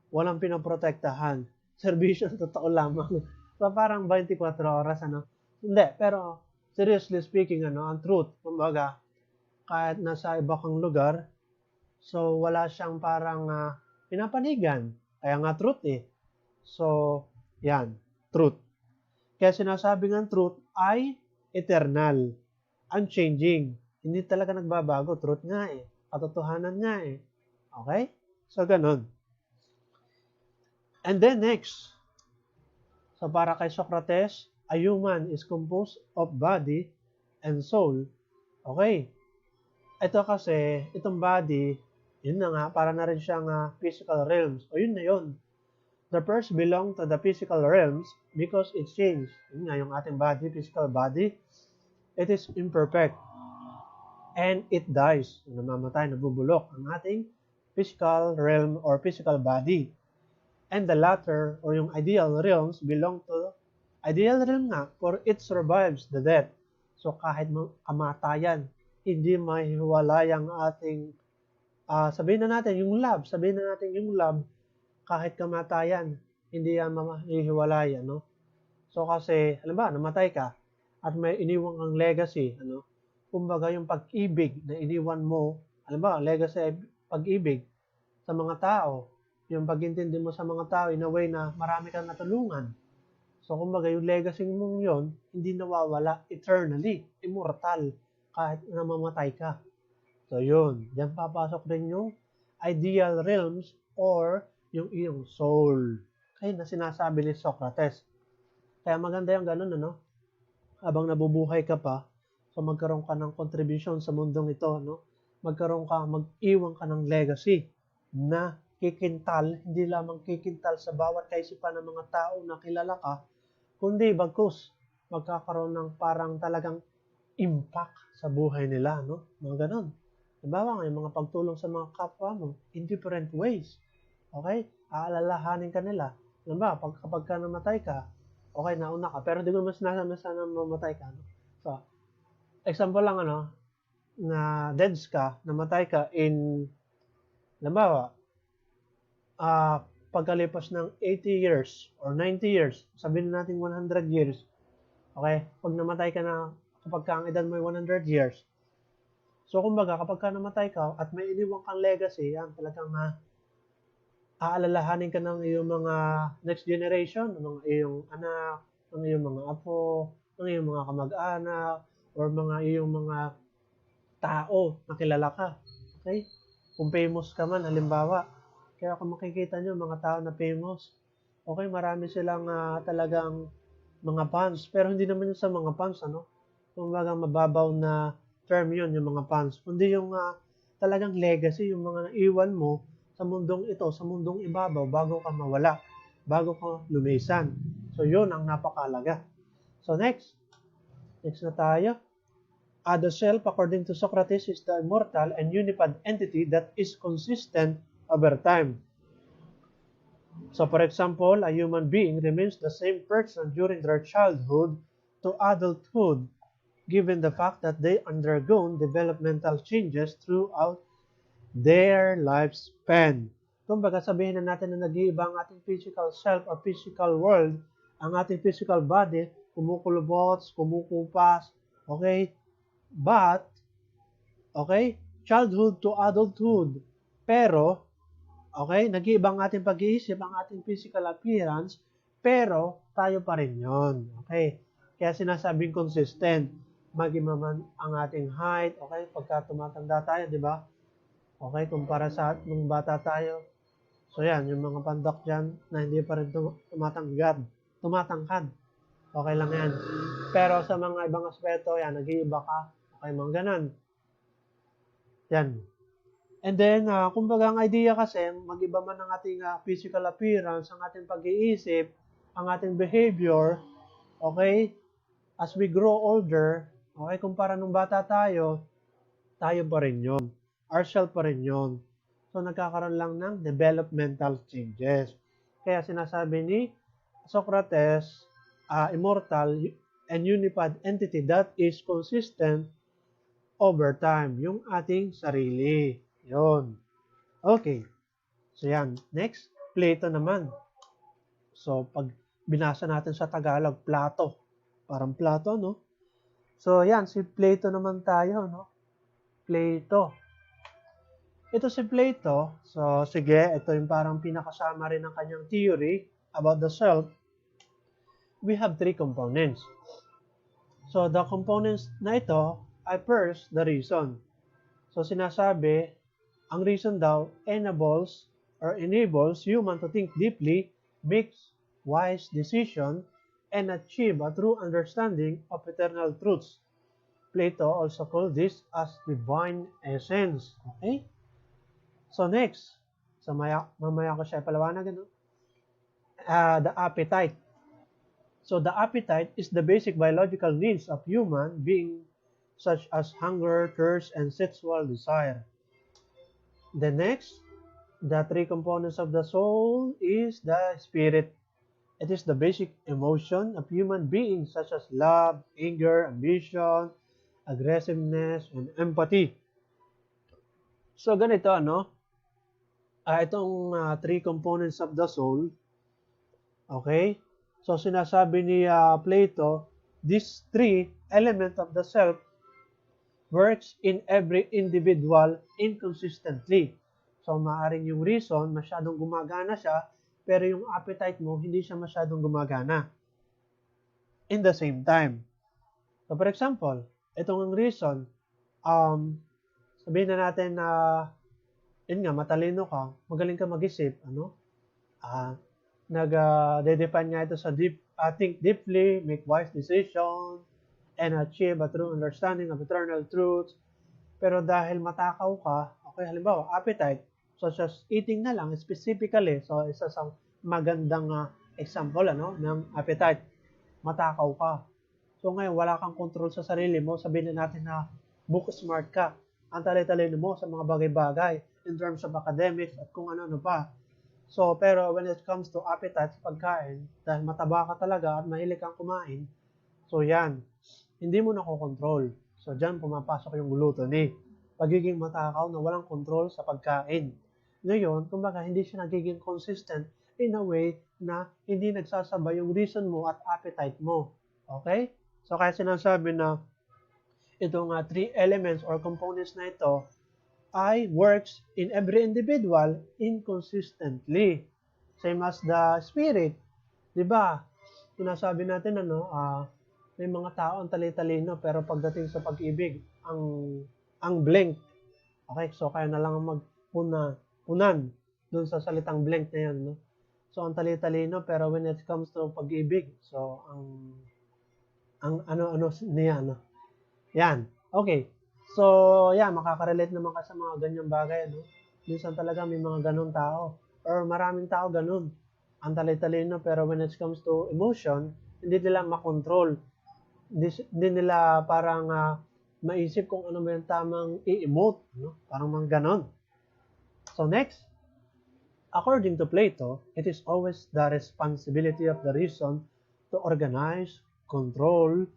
walang pinaprotektahan. Serbisyo totoo lamang. So parang 24 oras, Hindi, pero seriously speaking, ang truth, kumbaga, kahit nasa iba kang lugar, so wala siyang parang pinapanigan. Kaya nga truth eh. So, yan, truth. Kaya sinasabi ng truth ay eternal, unchanging. Hindi talaga nagbabago. Truth nga eh. Katotohanan nga eh. Okay? So, ganun. And then next, so para kay Socrates, a human is composed of body and soul. Okay. Ito kasi, itong body, yun na nga, para na rin siyang physical realms. O yun na yun. The first belong to the physical realms because it changed. Yun nga, yung ating body, physical body, it is imperfect. And it dies. Namamatay, nabubulok ang ating physical realm or physical body. And the latter, or yung ideal realms, belong to ideal realm nga, for it survives the death. So kahit kamatayan, hindi mahiwalay ang ating, sabihin na natin yung love, kahit kamatayan, hindi yan mahihiwalay, So kasi, halimbawa, namatay ka, at may iniwang kang legacy, Kumbaga yung pag-ibig na iniwan mo, halimbawa, legacy ay pag-ibig sa mga tao, yung pag-intindi mo sa mga tao in a way na marami kang natulungan. So, kumbaga, yung legacy mong yun, hindi nawawala eternally, immortal, kahit namamatay ka. So, yun. Diyan papasok rin yung ideal realms or yung iyong soul. Okay, na sinasabi ni Socrates. Kaya maganda yung ganun, ano? Habang nabubuhay ka pa, so magkaroon ka ng contribution sa mundong ito, no? Mag-iwan ka ng legacy na kikintal, hindi lamang kikintal sa bawat kaisipan ng mga tao na kilala ka, kundi bagkus magkakaroon ng parang talagang impact sa buhay nila, no? Mga ganun. Halimbawa nga, yung mga pagtulong sa mga kapwa mo in different ways. Okay? Aalalahanin ka nila. Halimbawa, kapag ka namatay ka, okay, nauna ka, pero di ko naman sinasabi sana mamatay ka. No? So, example lang, ano, na deads ka, namatay ka in, halimbawa, pagkalipas ng 80 years or 90 years, sabihin natin 100 years, okay? Pag namatay ka na, kapag ka ang edad mo ay 100 years, so kumbaga, kapag ka namatay ka at may iniwang kang legacy, yan, talagang aalalahanin ka ng iyong mga next generation, ng iyong anak, ng iyong mga apo, ng iyong mga kamag-anak, or mga iyong mga tao na kilala ka. Okay? Kung famous ka man, halimbawa, kaya kung makikita nyo, mga tao na famous, okay, marami silang talagang mga fans, pero hindi naman yung sa mga fans, ano? Kumbaga mababaw na term yun, yung mga fans, kundi yung talagang legacy, yung mga naiwan mo sa mundong ito, sa mundong ibabaw, bago ka mawala, bago ka lumisan. So, yun ang napakalaga. So, next na tayo. The self, according to Socrates, is the immortal and unified entity that is consistent over time. So, for example, a human being remains the same person during their childhood to adulthood, given the fact that they undergo developmental changes throughout their lifespan. Kumbaga, sabihin na natin na nag-iiba ang ating physical self or physical world, ang ating physical body, kumukulubot, kumukupas, okay? But, okay, childhood to adulthood. Pero, okay, nag-iiba ang ating pag-iisip, ang ating physical appearance, pero tayo pa rin yon. Okay? Kaya sinasabing consistent. Mag-iba man ang ating height, okay, pagka tumatanda tayo, di ba? Okay, kumpara sa nung bata tayo. So yan, yung mga pandak dyan na hindi pa rin tumatangkad. Okay lang yan. Pero sa mga ibang aspeto, yan, nag-iiba ka. Okay, mga ganun. Yan. And then, kumbaga ang idea kasi, mag-iba man ang ating physical appearance, ang ating pag-iisip, ang ating behavior, okay, as we grow older, okay, kumpara nung bata tayo pa rin yun. Ourself pa rin yun. So, nagkakaroon lang ng developmental changes. Kaya sinasabi ni Socrates, immortal and unified entity that is consistent over time. Yung ating sarili. Yun. Okay. So, yan. Next, Plato naman. So, pag binasa natin sa Tagalog, Plato. Parang Plato, no? So, yan. Si Plato naman tayo, no? Plato. Ito si Plato. So, sige. Ito yung parang pinakasama rin ng kanyang theory about the self. We have three components. So, the components na ito ay first, the reason. So, sinasabi, ang reason daw enables human to think deeply, makes wise decision, and achieve a true understanding of eternal truths. Plato also called this as divine essence. Okay? So next, mamaya ko siya palawanan, the appetite. So the appetite is the basic biological needs of human being, such as hunger, thirst, and sexual desire. The next, the three components of the soul is the spirit. It is the basic emotion of human beings, such as love, anger, ambition, aggressiveness, and empathy. So ganito, itong three components of the soul, okay? So sinasabi ni Plato, these three elements of the self works in every individual inconsistently. So maaring yung reason, masyadong gumagana siya, pero yung appetite mo, hindi siya masyadong gumagana. in the same time. So for example, itong reason, sabihin na natin na, yun nga, matalino ka, magaling ka mag-isip, nag-define nga ito sa think deeply, make wise decisions, and achieve a true understanding of eternal truths. Pero dahil matakaw ka, okay, halimbawa, appetite, such as eating na lang, specifically, so isa sa magandang example, ng appetite, matakaw ka. So ngayon, wala kang control sa sarili mo, sabihin na natin na book smart ka, ang talino mo sa mga bagay-bagay, in terms of academics, at kung ano-ano pa. So, pero when it comes to appetite sa pagkain, dahil mataba ka talaga at mahilig kang kumain, so yan, hindi mo nakokontrol. So, dyan pumapasok yung gluttony. Pagiging matakaw na walang control sa pagkain. Ngayon, kumbaga, hindi siya nagiging consistent in a way na hindi nagsasabay yung reason mo at appetite mo. Okay? So, kaya sinasabi na itong three elements or components na ito ay works in every individual inconsistently. Same as the spirit. Diba? Sinasabi natin, may mga tao ang tali-talino, pero pagdating sa pag-ibig, ang blank. Okay, so kaya na lang punan doon sa salitang blank na yan, no? So, ang tali-talino, pero when it comes to pag-ibig, so, ang ano-ano niya, no? Yan. Okay. So, yan, makakarelate naman ka sa mga ganyang bagay, no? Minsan talaga may mga ganun tao. Or maraming tao ganun. Ang tali-talino, pero when it comes to emotion, hindi nila makontrol. Hindi nila parang maisip kung ano ba yung tamang i-emote, no? Parang mga ganun. So, next. According to Plato, it is always the responsibility of the reason to organize, control,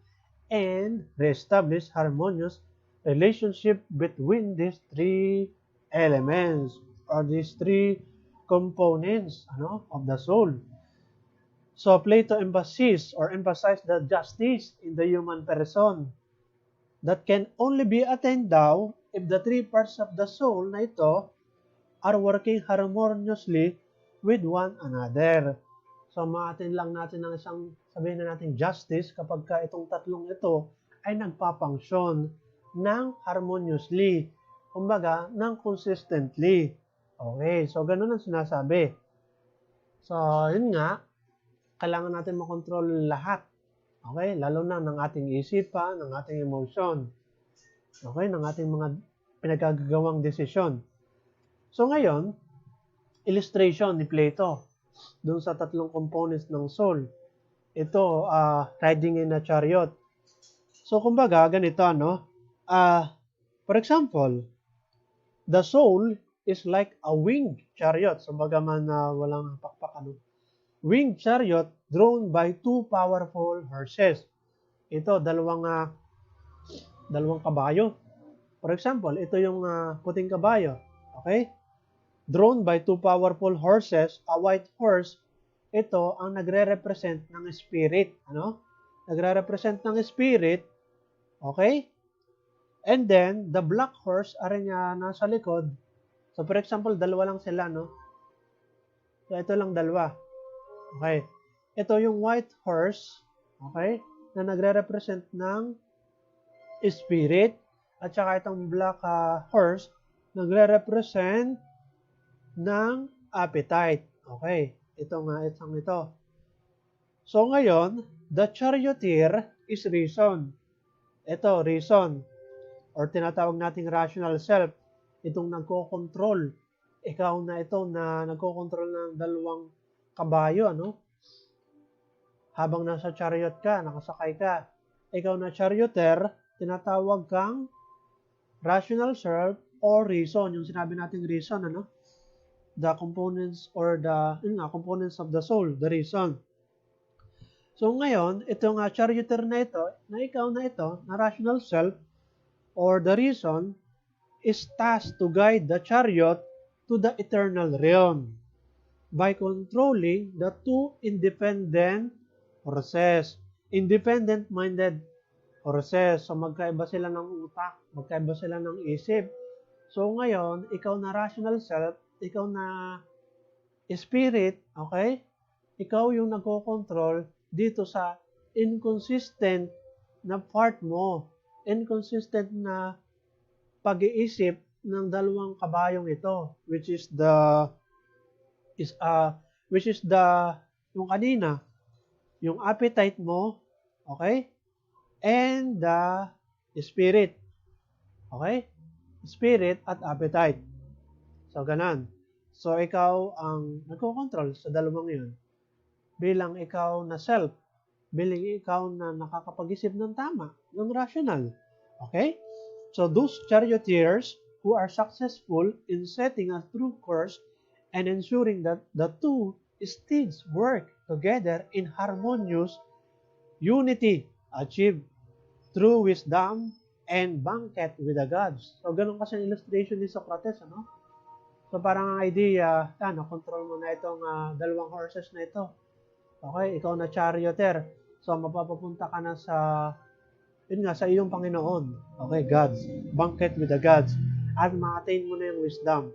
and reestablish harmonious relationship between these three elements or these three components of the soul. So Plato emphasized the justice in the human person that can only be attained daw if the three parts of the soul na ito are working harmoniously with one another. So ma-attain lang natin ng isang, sabihin na natin, justice kapag ka itong tatlong ito ay nagpapangsyon ng harmoniously, kumbaga, ng consistently. Okay, so ganun ang sinasabi. So, yun nga, kailangan natin makontrol lahat. Okay, lalo na ng ating isipan, ng ating emotion. Okay, ng ating mga pinagagawang desisyon. So ngayon, illustration ni Plato doon sa tatlong components ng soul. Ito, riding in a chariot. So, kumbaga, ganito, for example, the soul is like a winged chariot. So, bagaman walang pakpak, winged chariot drawn by two powerful horses. Ito, dalawang kabayo. For example, ito yung puting kabayo. Okay? Drawn by two powerful horses, a white horse, ito ang nagre-represent ng spirit. Nagre-represent ng spirit. Okay? And then, the black horse, aray niya nasa likod. So, for example, dalawa lang sila, So, ito lang dalawa. Okay? Ito yung white horse, okay, na nagre-represent ng spirit. At saka itong black horse, nagre-represent ng appetite. Okay? Itong ito. So, ngayon, the charioteer is reason. Ito, reason, or tinatawag nating rational self, itong nagko-control. Ikaw na ito na nagko-control ng dalawang kabayo, Habang nasa chariot ka, nakasakay ka. Ikaw na charioteer, tinatawag kang rational self or reason. Yung sinabi nating reason, The components or components of the soul, the reason. So ngayon, itong charioteer na ito, na ikaw na ito, na rational self, or the reason, is tasked to guide the chariot to the eternal realm by controlling the two independent horses. Independent-minded horses. So magkaiba sila ng utak, magkaiba sila ng isip. So ngayon, ikaw na rational self, ikaw na spirit, okay? Ikaw yung nagko-control dito sa inconsistent na part mo, inconsistent na pag-iisip ng dalawang kabayong ito, which is is which is the yung kanina, yung appetite mo, okay? And the spirit. Okay? Spirit at appetite. So, ganon. So, ikaw ang nagko-control sa dalawang yun. Bilang ikaw na self. Bilang ikaw na nakakapag-isip ng tama, ng rational. Okay? So, those charioteers who are successful in setting a true course and ensuring that the two steeds work together in harmonious unity achieved through wisdom and banquet with the gods. So, ganun kasi ang illustration ni Socrates, ano? So, parang ang idea, control mo na itong dalawang horses na ito. Okay, ikaw na charioteer. So, mapapapunta ka na sa iyong Panginoon. Okay, gods. Banquet with the gods. At ma-attain mo na yung wisdom.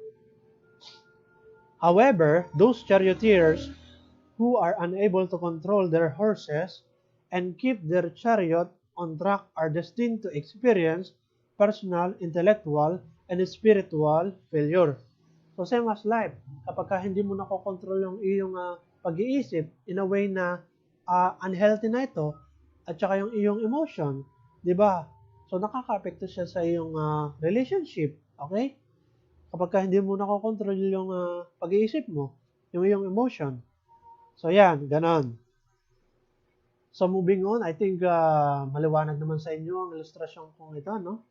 However, those charioteers who are unable to control their horses and keep their chariot on track are destined to experience personal, intellectual, and spiritual failure. So, same as life. Kapag hindi mo nakokontrol yung iyong pag-iisip in a way na unhealthy na ito, at saka yung iyong emotion, di ba? So, nakaka-apekto siya sa iyong relationship. Okay? Kapag hindi mo nakokontrol yung pag-iisip mo, yung iyong emotion. So, yan, ganon. So, moving on, I think maliwanag naman sa inyo ang ilustrasyon kong ito, no?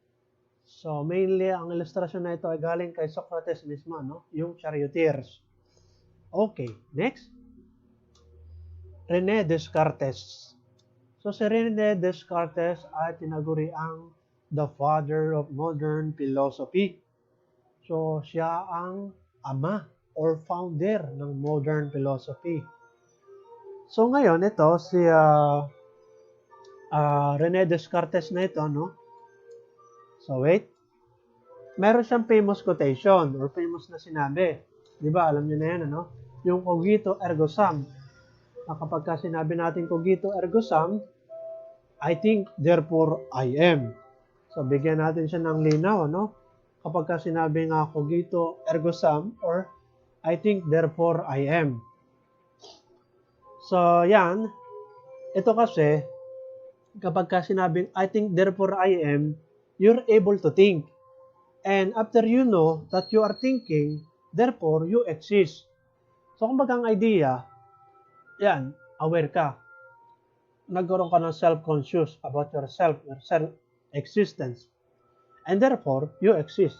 So, mainly, ang ilustrasyon na ito ay galing kay Socrates mismo, no? Yung charioteers. Okay, next. René Descartes. So, si René Descartes ay tinaguri ang the father of modern philosophy. So, siya ang ama or founder ng modern philosophy. So, ngayon, ito, si René Descartes na ito, no? So, wait. Meron siyang famous quotation or famous na sinabi. Di ba? Alam niyo na yan, ano? Yung cogito ergo sum. Kapag sinabi natin cogito ergo sum, I think, therefore, I am. So, bigyan natin siya ng linaw, ano? Kapag sinabi nga cogito ergo sum or I think, therefore, I am. So, yan. Ito kasi, kapag sinabing I think, therefore, I am, you're able to think. And after you know that you are thinking, therefore, you exist. So, kumbaga ang idea, yan, aware ka. Nagkaroon ka ng self-conscious about yourself, your self-existence. And therefore, you exist.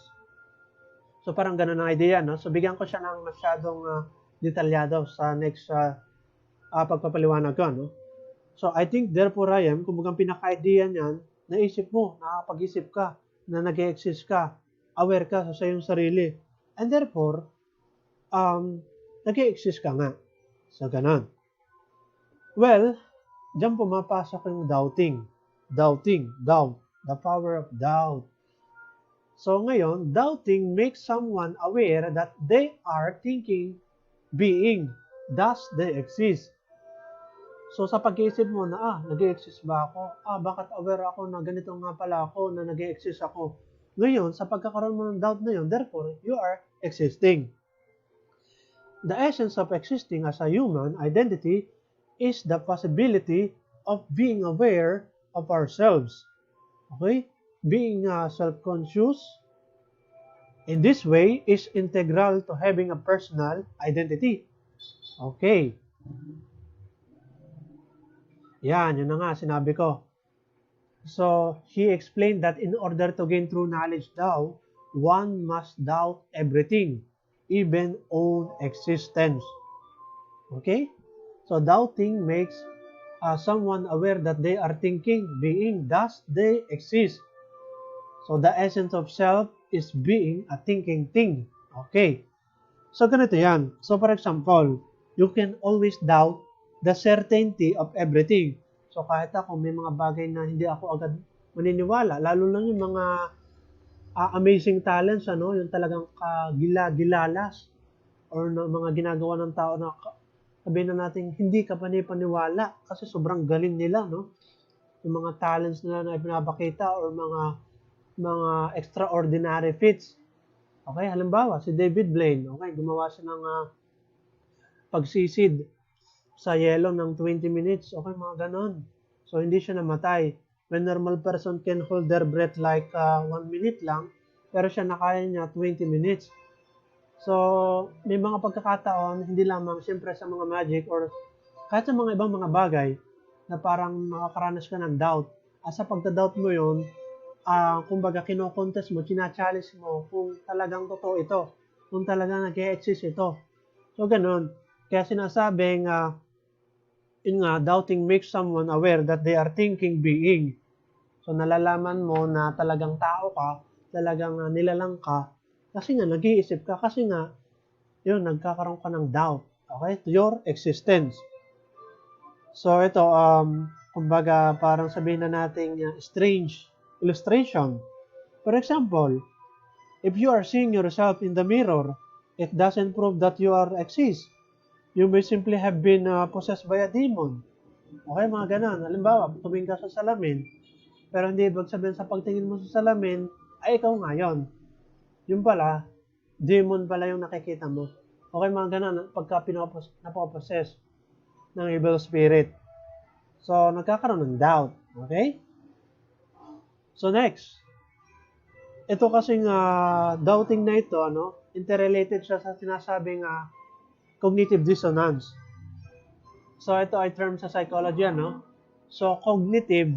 So, parang ganun ang idea, no? So, bigyan ko siya ng masyadong detalyado sa next pagpapaliwanag ko, no? So, I think, therefore, I am, kumbaga pinaka-idea niyan, naisip mo, nakapag-isip ka, na nag-exist ka, aware ka sa iyong sarili. And therefore, nag-exist ka nga. So, ganun. Well, diyan pumapasok yung doubting. Doubting, doubt, the power of doubt. So, ngayon, doubting makes someone aware that they are thinking, being, thus they exist. So, sa pag-iisip mo na, nag-exist ba ako? Bakit aware ako na ganito nga pala ako, na nag-exist ako? Ngayon, sa pagkakaroon mo ng doubt na yun, therefore, you are existing. The essence of existing as a human identity is the possibility of being aware of ourselves. Okay? Being self-conscious in this way is integral to having a personal identity. Okay. Yan, yun na nga, sinabi ko. So, he explained that in order to gain true knowledge daw, one must doubt everything, even own existence. Okay? So, doubting makes someone aware that they are thinking, being, thus they exist. So, the essence of self is being a thinking thing. Okay. So, ganito yan. So, for example, you can always doubt the certainty of everything. So, kahit ako, may mga bagay na hindi ako agad maniniwala. Lalo lang yung mga amazing talents, ano, yung talagang kagila-gilalas or mga ginagawa ng tao na sabihin na natin, hindi ka panipaniwala kasi sobrang galing nila, no? Yung mga talents nila na ipinapakita or mga extraordinary feats. Okay, halimbawa, si David Blaine, okay, gumawa siya ng pagsisid sa yelo ng 20 minutes. Okay, mga ganon. So, hindi siya namatay. When normal person can hold their breath like 1 minute lang, pero siya nakaya niya 20 minutes. So, may mga pagkakataon, hindi lamang siyempre sa mga magic or kahit sa mga ibang mga bagay na parang makakaranas ka ng doubt. At sa pagka-doubt mo yun, kumbaga kino-contest mo, china-challenge mo kung talagang totoo ito, kung talagang nag-e-exist ito. So, ganun. Kaya sinasabing, yun nga, doubting makes someone aware that they are thinking being. So, nalalaman mo na talagang tao ka, talagang nilalang ka, kasi nga, nag-iisip ka, kasi nga, yun, nagkakaroon ka ng doubt, okay, to your existence. So, ito, kumbaga, parang sabihin na natin, strange illustration. For example, if you are seeing yourself in the mirror, it doesn't prove that you are exist. You may simply have been possessed by a demon. Okay, mga ganun. Halimbawa, tumingin ka sa salamin, pero hindi ibig sabihin sa pagtingin mo sa salamin, ay ikaw nga yun. Yung pala, demon pala yung nakikita mo. Okay, mga ganun, pagka napopossess ng evil spirit. So, nagkakaroon ng doubt. Okay? So, next. Ito kasing doubting na ito, interrelated siya sa sinasabing cognitive dissonance. So, ito ay term sa psychology, So, cognitive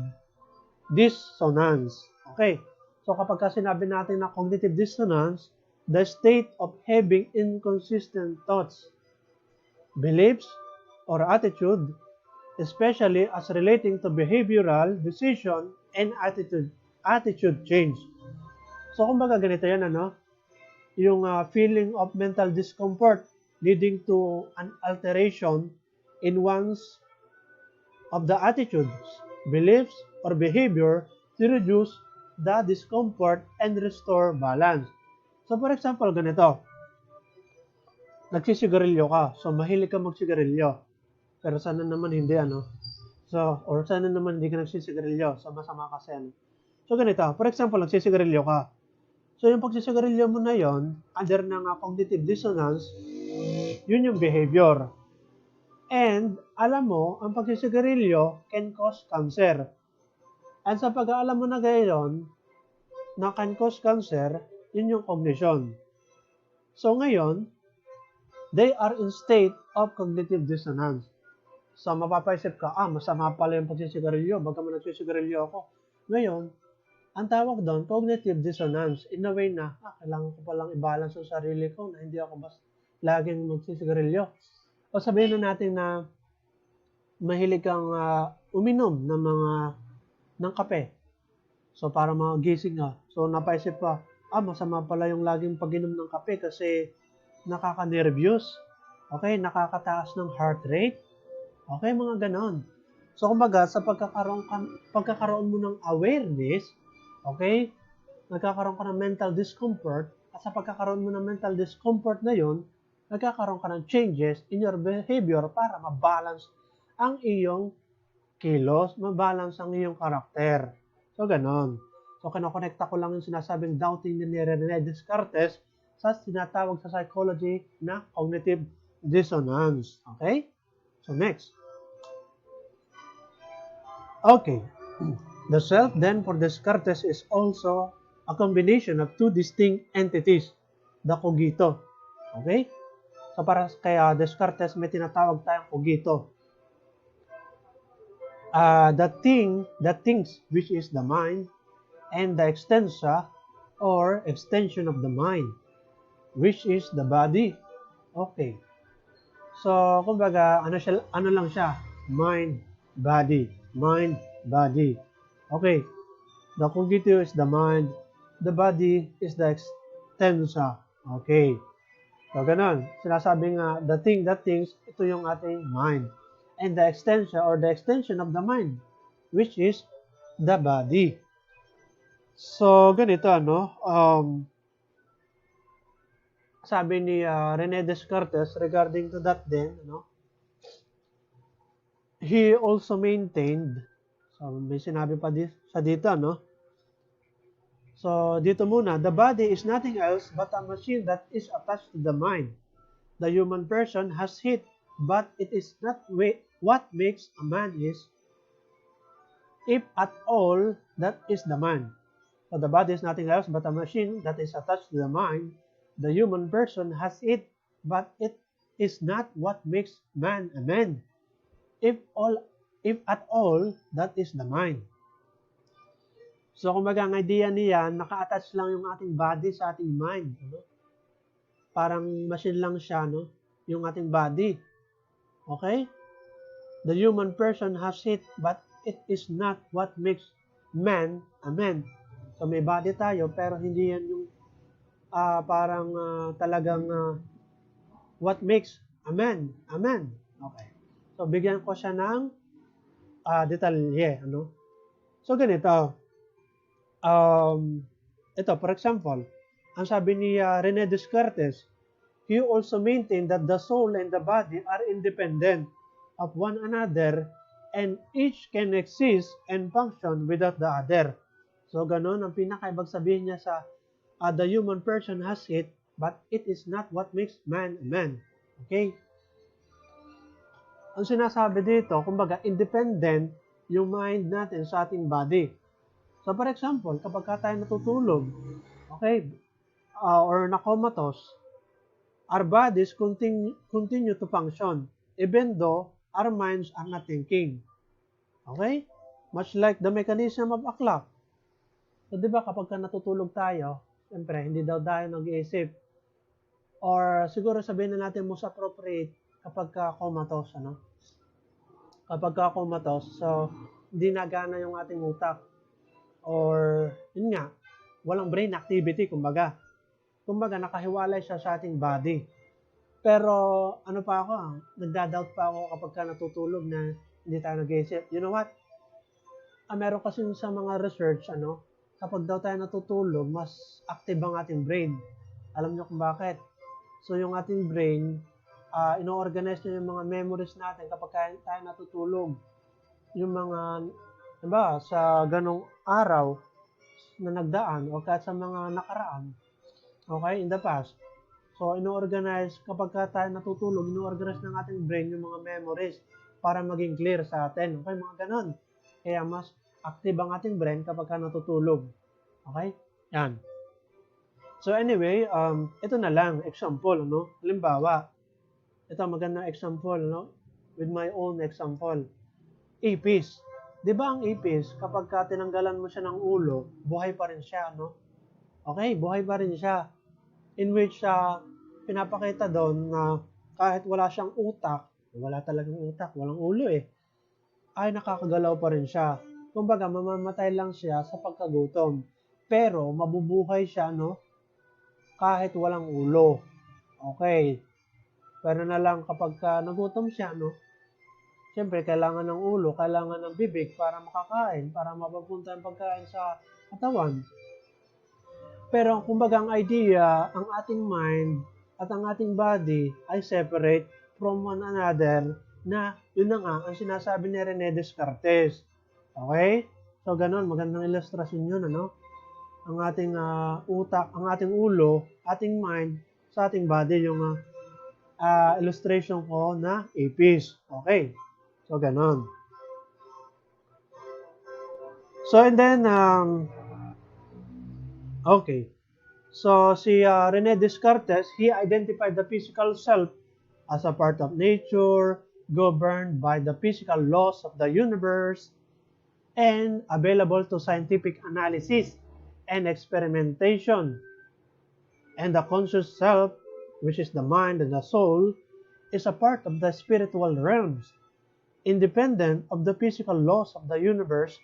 dissonance. Okay. So, kapag sinabi natin na cognitive dissonance, the state of having inconsistent thoughts, beliefs, or attitude, especially as relating to behavioral decision and attitude change. So, kumbaga ganito yan, yung feeling of mental discomfort leading to an alteration in one's of the attitudes, beliefs, or behavior to reduce the discomfort and restore balance. So, for example, ganito. Nagsisigarilyo ka. So, mahilig ka magsigarilyo. Pero sana naman hindi, So, or sana naman hindi ka nagsisigarilyo. So, masama kasi, So, ganito. For example, nagsisigarilyo ka. So, yung pagsisigarilyo mo na yon, under ng cognitive dissonance, yun yung behavior. And, alam mo, ang pagsisigarilyo can cause cancer. And sa pag-aalam mo na gayon, na can cause cancer, yun yung cognition. So, ngayon, they are in state of cognitive dissonance. So, mapapaisip ka, masama pala yung pagsisigarilyo, baga mo nagsisigarilyo ako. Ngayon, ang tawag doon, cognitive dissonance, in a way na, kailangan ko palang i-balance ang sarili ko na hindi ako laging magsisigarilyo. O sabihin na natin na mahilig kang uminom ng kape. So, para magising ka. So, napaisip ka, masama pala yung laging pag-inom ng kape kasi nakaka-nervous. Okay, nakakataas ng heart rate. Okay, mga ganon. So, kumbaga, sa pagkakaroon mo ng awareness, okay, nagkakaroon ka ng mental discomfort, at sa pagkakaroon mo ng mental discomfort na yun, nagkakaroon ka ng changes in your behavior para mabalance ang iyong kilos, mabalance ang iyong karakter. So, ganon. So, kinokonekta ko lang yung sinasabing doubting ni René Descartes sa tinatawag sa psychology na cognitive dissonance. Okay? So, next. Okay. The self then for Descartes is also a combination of two distinct entities, the cogito. Okay? So para kaya Descartes may tinatawag tayong cogito. The things which is the mind and the extensa or extension of the mind, which is the body. Okay. So kumbaga ano lang siya? Mind, body. Mind, body. Okay. The cogito is the mind. The body is the extensa. Okay. So, ganun. Sinasabi nga, that things, ito yung ating mind. And the extension or the extension of the mind, which is the body. So, ganito, sabi ni René Descartes regarding to that din, he also maintained, so may sinabi pa sa dito, no? So, dito muna, the body is nothing else but a machine that is attached to the mind. The human person has it, but it is not what makes a man is, if at all, that is the mind. So the body is nothing else but a machine that is attached to the mind. The human person has it, but it is not what makes man a man. If at all, that is the mind. So kumbaga ang idea niya, naka-attach lang yung ating body sa ating mind. Ano? Parang machine lang siya, no? Yung ating body. Okay? The human person has it, but it is not what makes man a man. So may body tayo, pero hindi yan yung parang talagang what makes a man a man. Okay. So bigyan ko siya ng detalye. Ano? So ganito. Ito, for example, ang sabi ni Rene Descartes, he also maintained that the soul and the body are independent of one another and each can exist and function without the other. So, ganun, ang pinakaibag sabihin niya sa the human person has it, but it is not what makes man a man. Okay? Ang sinasabi dito, kumbaga, independent yung mind natin sa ating body. So, for example, kapag tayo natutulog, okay, or na-comatose, our bodies continue to function, even though our minds are not thinking. Okay? Much like the mechanism of a clock. So, di ba, kapag natutulog tayo, siyempre, hindi daw tayo nag-iisip. Or, siguro sabihin na natin most appropriate kapag comatose, ano? Kapag comatose, so, hindi nagana yung ating utak. Or, yun nga, walang brain activity, kumbaga. Kumbaga, nakahiwalay siya sa ating body. Pero, ano pa ako, nagda-doubt pa ako kapag natutulog na hindi tayo nag-iisip. You know what? Meron kasi sa mga research, kapag daw tayo natutulog, mas active ang ating brain. Alam niyo kung bakit? So, yung ating brain, ino-organize niya yung mga memories natin kapag tayo natutulog. Yung mga, diba, sa ganong araw na nagdaan o kahit sa mga nakaraan, okay, in the past. So, ino-organize, kapag tayo natutulog, ino-organize ng ating brain yung mga memories para maging clear sa atin. Okay, mga ganon. Kaya mas active ang ating brain kapag natutulog. Okay? Yan. So, anyway, ito na lang, example, Halimbawa, ito magandang example, with my own example. Ipis. Di ba ang ipis, kapag tinanggalan mo siya ng ulo, buhay pa rin siya, Okay, buhay pa rin siya. In which, pinapakita doon na kahit wala siyang utak, wala talagang utak, walang ulo ay nakakagalaw pa rin siya. Kumbaga, mamamatay lang siya sa pagkagutom. Pero, mabubuhay siya, kahit walang ulo. Okay. Pero na lang kapag nagutom siya, siyempre, kailangan ng ulo, kailangan ng bibig para makakain, para mapapunta ang pagkain sa katawan. Pero, kumbaga, ang idea, ang ating mind at ang ating body ay separate from one another na, yun na nga, ang sinasabi ni Rene Descartes. Okay? So, ganun, magandang ilustrasyon yun, Ang ating utak, ang ating ulo, ating mind, sa ating body, yung illustration ko na ipis. Okay? So, ganon. So, and then, okay. So, si Rene Descartes, he identified the physical self as a part of nature, governed by the physical laws of the universe, and available to scientific analysis and experimentation. And the conscious self, which is the mind and the soul, is a part of the spiritual realms, independent of the physical laws of the universe,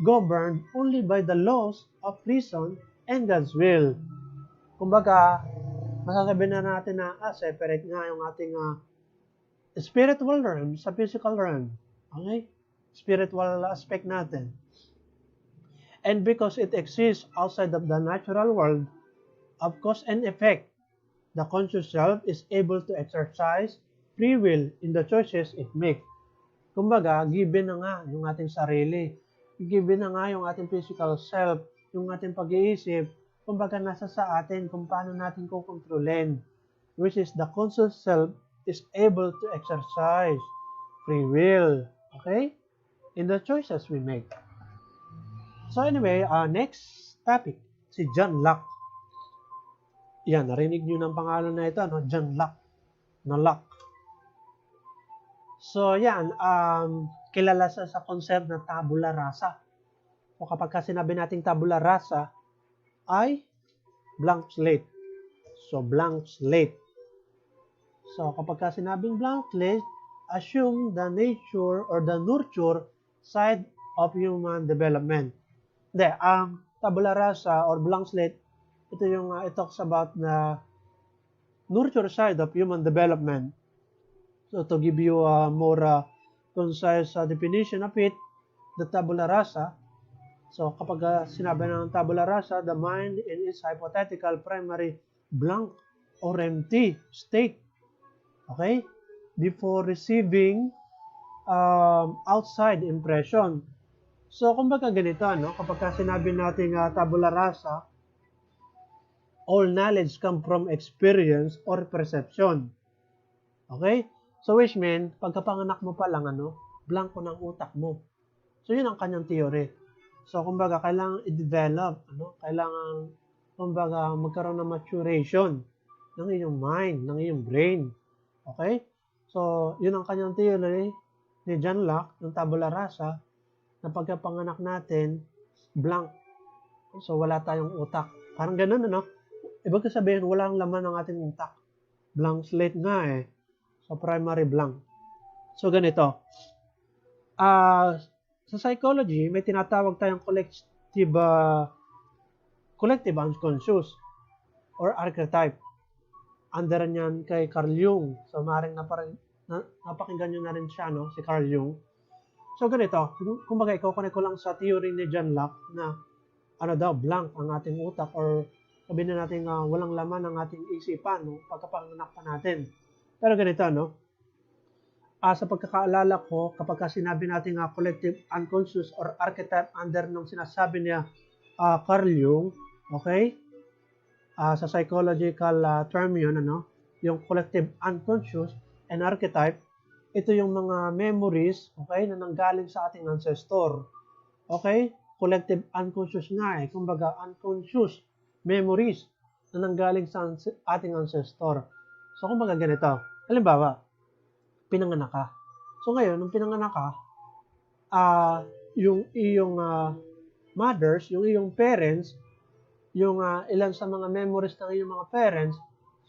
governed only by the laws of reason and God's will. Kumbaga, masasabi na natin na separate nga yung ating spiritual realm sa physical realm. Okay? Spiritual aspect natin. And because it exists outside of the natural world of cause and effect, the conscious self is able to exercise free will in the choices it makes. Kumbaga, given na nga yung ating sarili. Given na nga yung ating physical self, yung ating pag-iisip. Kumbaga, nasa sa atin kung paano natin kukontrolin. Which is the conscious self is able to exercise free will. Okay? In the choices we make. So anyway, next topic, si John Locke. Yan, narinig nyo ng pangalan na ito, no? John Locke. No, Locke. So yan, kilala sa concept na tabula rasa. So kapag sinabi nating tabula rasa, ay blank slate. So blank slate. So kapag sinabing blank slate, assume the nature or the nurture side of human development. Hindi, ang tabula rasa or blank slate, ito yung it talks about the nurture side of human development. So to give you a more concise definition of it, the tabula rasa, so kapag sinabi ng tabula rasa, the mind in its hypothetical primary blank or empty state, okay, before receiving outside impression. So kumbaga ganito, no? Kapag sinabi natin tabula rasa, all knowledge come from experience or perception. Okay? So which mean, pagkapanganak mo pa lang, blanko ng utak mo. So yun ang kanyang theory. So kumbaga, kailangan i-develop, kailangan, kumbaga, magkaroon ng maturation ng iyong mind, ng iyong brain. Okay? So, yun ang kanyang theory ni John Locke, ng tabula rasa, na pagkapanganak natin, blank. So, wala tayong utak. Parang ganun, Ibig sabihin, walang laman ng ating utak. Blank slate nga eh. So, primary blank. So, ganito. Sa psychology, may tinatawag tayong collective unconscious or archetype. Under niyan kay Carl Jung. So, maaaring napakinggan nyo na rin siya, si Carl Jung. So, ganito. Kumbaga, iko-connect ko lang sa theory ni John Locke na blank ang ating utak or sabihin na natin walang laman ng ating isipan pagkapanganak pa natin. Pero ganito, sa pagkakaalala ko, kapag sinabi natin collective unconscious or archetype under nung sinasabi niya Carl Jung, okay? Sa psychological term yun, yung collective unconscious and archetype, ito yung mga memories, okay, na nanggaling sa ating ancestor. Okay? Collective unconscious nga eh. Kumbaga, unconscious memories na nanggaling sa ating ancestor. So, kumbaga ganito. Halimbawa, pinanganak ka. So, ngayon, nung pinanganak ka, yung iyong mothers, yung iyong parents, yung ilan sa mga memories ng iyong mga parents,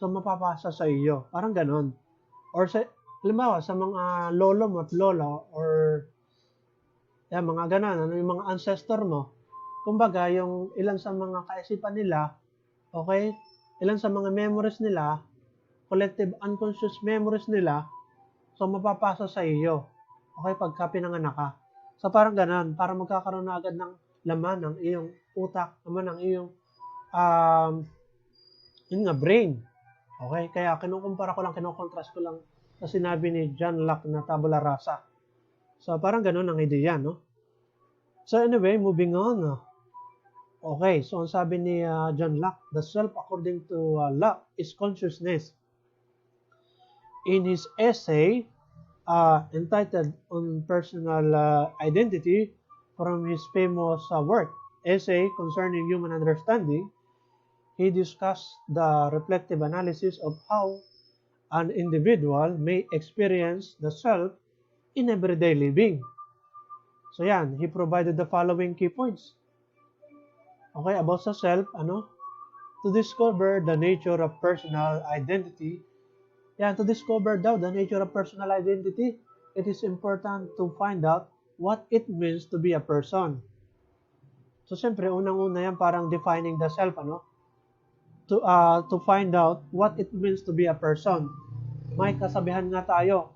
so mapapasa sa iyo. Parang ganon. Or halimbawa, sa mga lolo mo at lolo, or mga ganon, yung mga ancestor mo, kumbaga, yung ilan sa mga kaisipan nila, okay, ilan sa mga memories nila, collective unconscious memories nila, so mapapasa sa iyo. Okay, pagka pinanganak ka. So parang ganun, para magkakaroon na agad ng laman ng iyong utak, laman ng iyong brain. Okay, kaya kinukumpara ko lang, kinukontrast ko lang sa sinabi ni John Locke na tabula rasa. So parang ganun ang ideya, So anyway, moving on. Okay, so ang sabi ni John Locke, the self according to Locke is consciousness. In his essay entitled On Personal Identity from his famous work, Essay Concerning Human Understanding, he discussed the reflective analysis of how an individual may experience the self in everyday living. So yan, he provided the following key points. Okay, about sa self, to discover the nature of personal identity. Yan, to discover daw the nature of personal identity, it is important to find out what it means to be a person. So, siyempre, unang-una yan, parang defining the self, to find out what it means to be a person. May kasabihan nga tayo,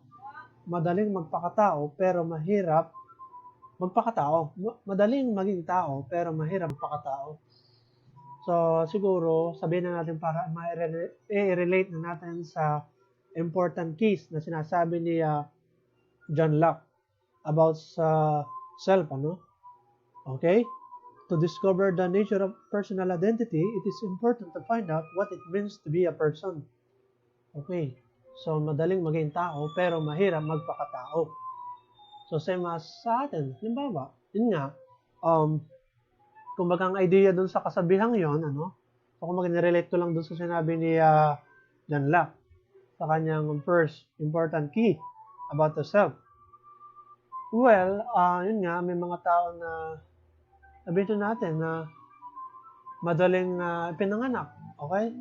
madaling magpakatao, pero mahirap magpakatao. Madaling maging tao, pero mahirap magpakatao. So, siguro, sabihin na natin para i-relate na natin sa important keys na sinasabi ni John Locke. about sa self, ano? Okay? To discover the nature of personal identity, it is important to find out what it means to be a person. Okay. So, madaling maging tao, pero mahirap magpakatao. So, same as sa atin. Halimbawa, yun nga, kumbaga ang idea dun sa kasabihang yon, ano? So, kumbaga nirelate ko lang dun sa sinabi ni John Locke sa kanyang first important key about the self. Well, yun nga, may mga tao na sabihin natin na madaling pinanganak, okay?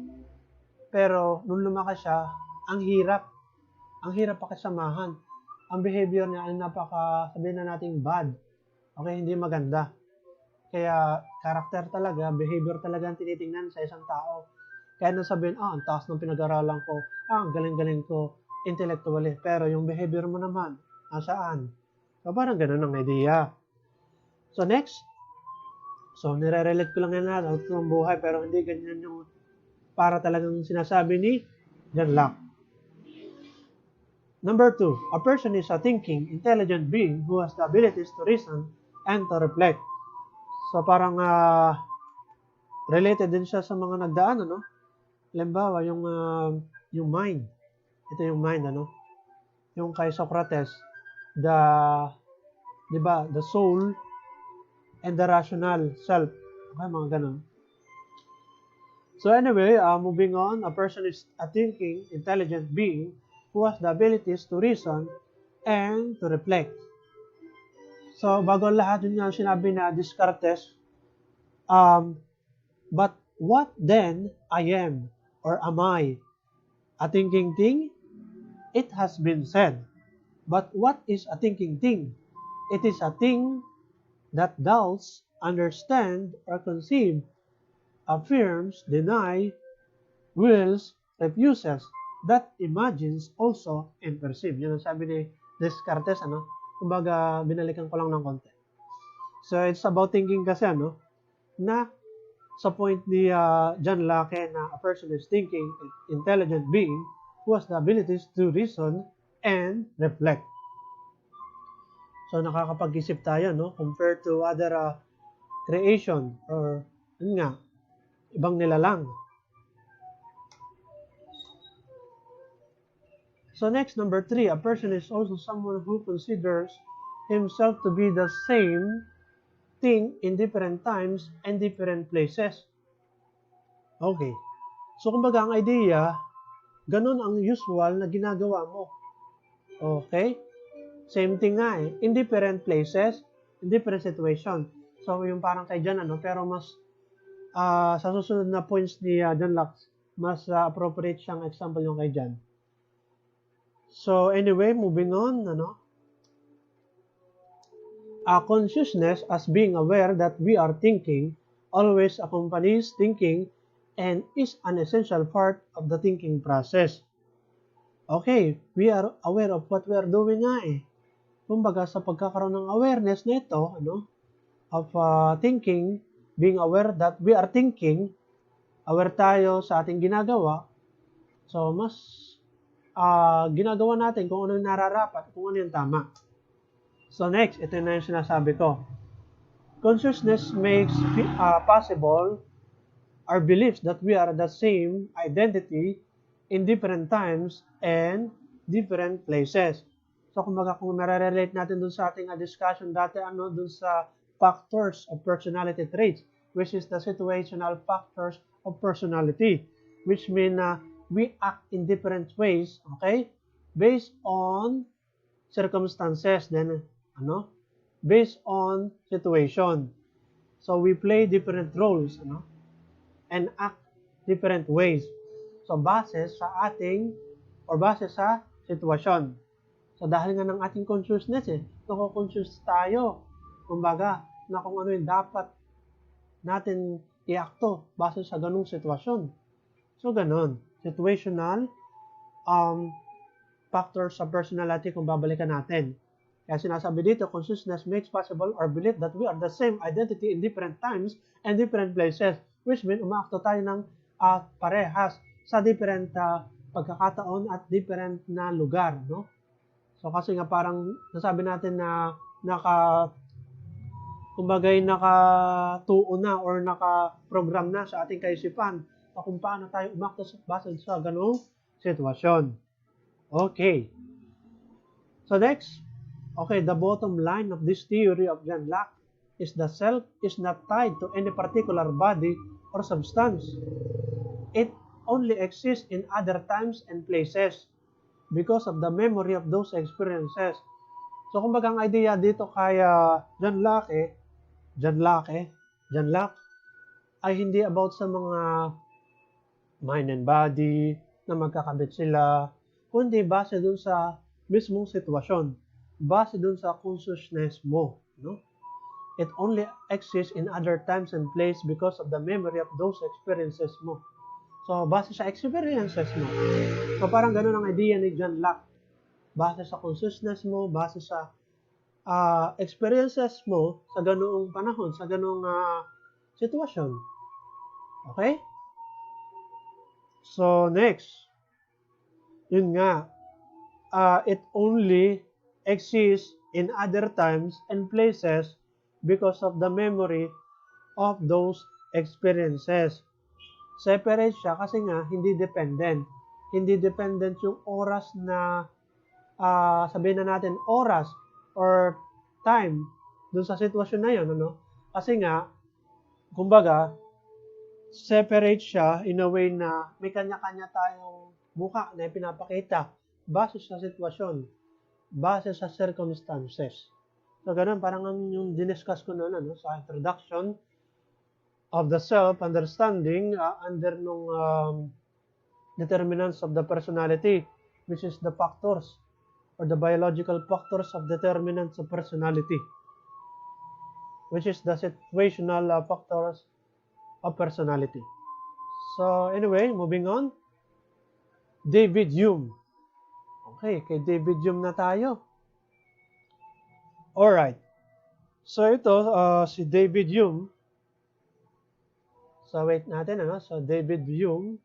Pero nung lumaki siya, ang hirap pakisamahan. Ang behavior niya ay sabihin na nating bad, okay, hindi maganda. Kaya character talaga, behavior talaga ang tinitingnan sa isang tao. Kaya nang sabihin, ang taas ng pinag-aralan ko, ang galing-galing ko, intellectually, pero yung behavior mo naman, nasaan? So, parang ganun ang idea. So, next. So, nire-relate ko lang yan na ng buhay, pero hindi ganyan yung para talagang sinasabi ni John Locke. Number 2, a person is a thinking, intelligent being who has the abilities to reason and to reflect. So, parang related din siya sa mga nagdaan, ano? Halimbawa, yung mind. Ito yung mind, ano? Yung kay Socrates, di ba, the soul and the rational self. Okay, mga ganun. So anyway, moving on, a person is a thinking, intelligent being who has the abilities to reason and to reflect. So, bago lahat yun nga sinabi na Descartes, but what then I am, or am I? A thinking thing? It has been said. But what is a thinking thing? It is a thing that doubts, understand, or conceive, affirms, deny, wills, refuses, that imagines also, and perceive. Yun ang sabi ni Descartes, ano? Kumbaga, binalikan ko lang ng konti. So, it's about thinking kasi, ano? Na, sa point ni John Locke na a person is thinking, intelligent being who has the abilities to reason and reflect. So, nakakapag-isip tayo, no? Compared to other creation or, yun nga, ibang nilalang. So, next, number 3, a person is also someone who considers himself to be the same thing in different times and different places. Okay. So, kumbaga, ang idea, ganun ang usual na ginagawa mo. Okay? Same thing nga eh. In different places, in different situation. So, yung parang kay John, ano, pero mas sa susunod na points ni John Locke, mas appropriate siyang example yung kay John. So, anyway, moving on, ano? Consciousness as being aware that we are thinking always accompanies thinking and is an essential part of the thinking process. Okay, we are aware of what we are doing nga eh. Kumbaga, sa pagkakaroon ng awareness na ito, ano, of thinking, being aware that we are thinking, aware tayo sa ating ginagawa, so mas ginagawa natin kung ano yung nararapat, kung ano yung tama. So next, ito na yung sinasabi ko. Consciousness makes possible our beliefs that we are the same identity in different times and different places. So kumbaga kung nare-relate natin dun sa ating discussion dati, ano, dun sa factors of personality traits, which is the situational factors of personality, which mean we act in different ways, okay, based on circumstances, then ano, based on situation. So we play different roles, ano, and act different ways. So base sa ating or base sa sitwasyon. So dahil nga ng ating consciousness nako-conscious tayo. Kumbaga, na kung ano yung dapat natin i-acto base sa ganung sitwasyon. So ganon, situational factors sa personality kung babalikan natin. Kaya sinasabi dito, consciousness makes possible our belief that we are the same identity in different times and different places, which means umaakto tayo ng parehas sa different pagkakataon at different na lugar, no? So kasi nga parang nasabi natin na nakatuon na or naka-program na sa ating kaisipan kung paano tayo umakto base sa ganung sitwasyon. Okay. So next, okay, the bottom line of this theory of John Locke is the self is not tied to any particular body or substance. It only exists in other times and places because of the memory of those experiences. So kumbaga ang idea dito kay John Locke ay hindi about sa mga mind and body na magkakabit sila, kundi base dun sa mismong sitwasyon, base dun sa consciousness mo, no? It only exists in other times and place because of the memory of those experiences mo. So, base sa experiences mo. So, parang ganun ang idea ni John Locke. Base sa consciousness mo, base sa experiences mo sa ganoong panahon, sa ganoong sitwasyon. Okay? So, next. Yun nga. It only exists in other times and places because of the memory of those experiences. Separate siya kasi nga hindi dependent. Hindi dependent yung oras na sabihin na natin oras or time dun sa sitwasyon na yun, ano? Kasi nga, kumbaga, separate siya in a way na may kanya-kanya tayong mukha na pinapakita base sa sitwasyon, base sa circumstances. So, ganun, parang yung diniscuss ko noon, ano, sa introduction of the self-understanding under nung determinants of the personality, which is the factors or the biological factors of determinants of personality, which is the situational factors of personality. So, anyway, moving on. David Hume. Okay, kay David Hume na tayo. Alright. So, ito, si David Hume. So, wait natin, ano? So, David Hume.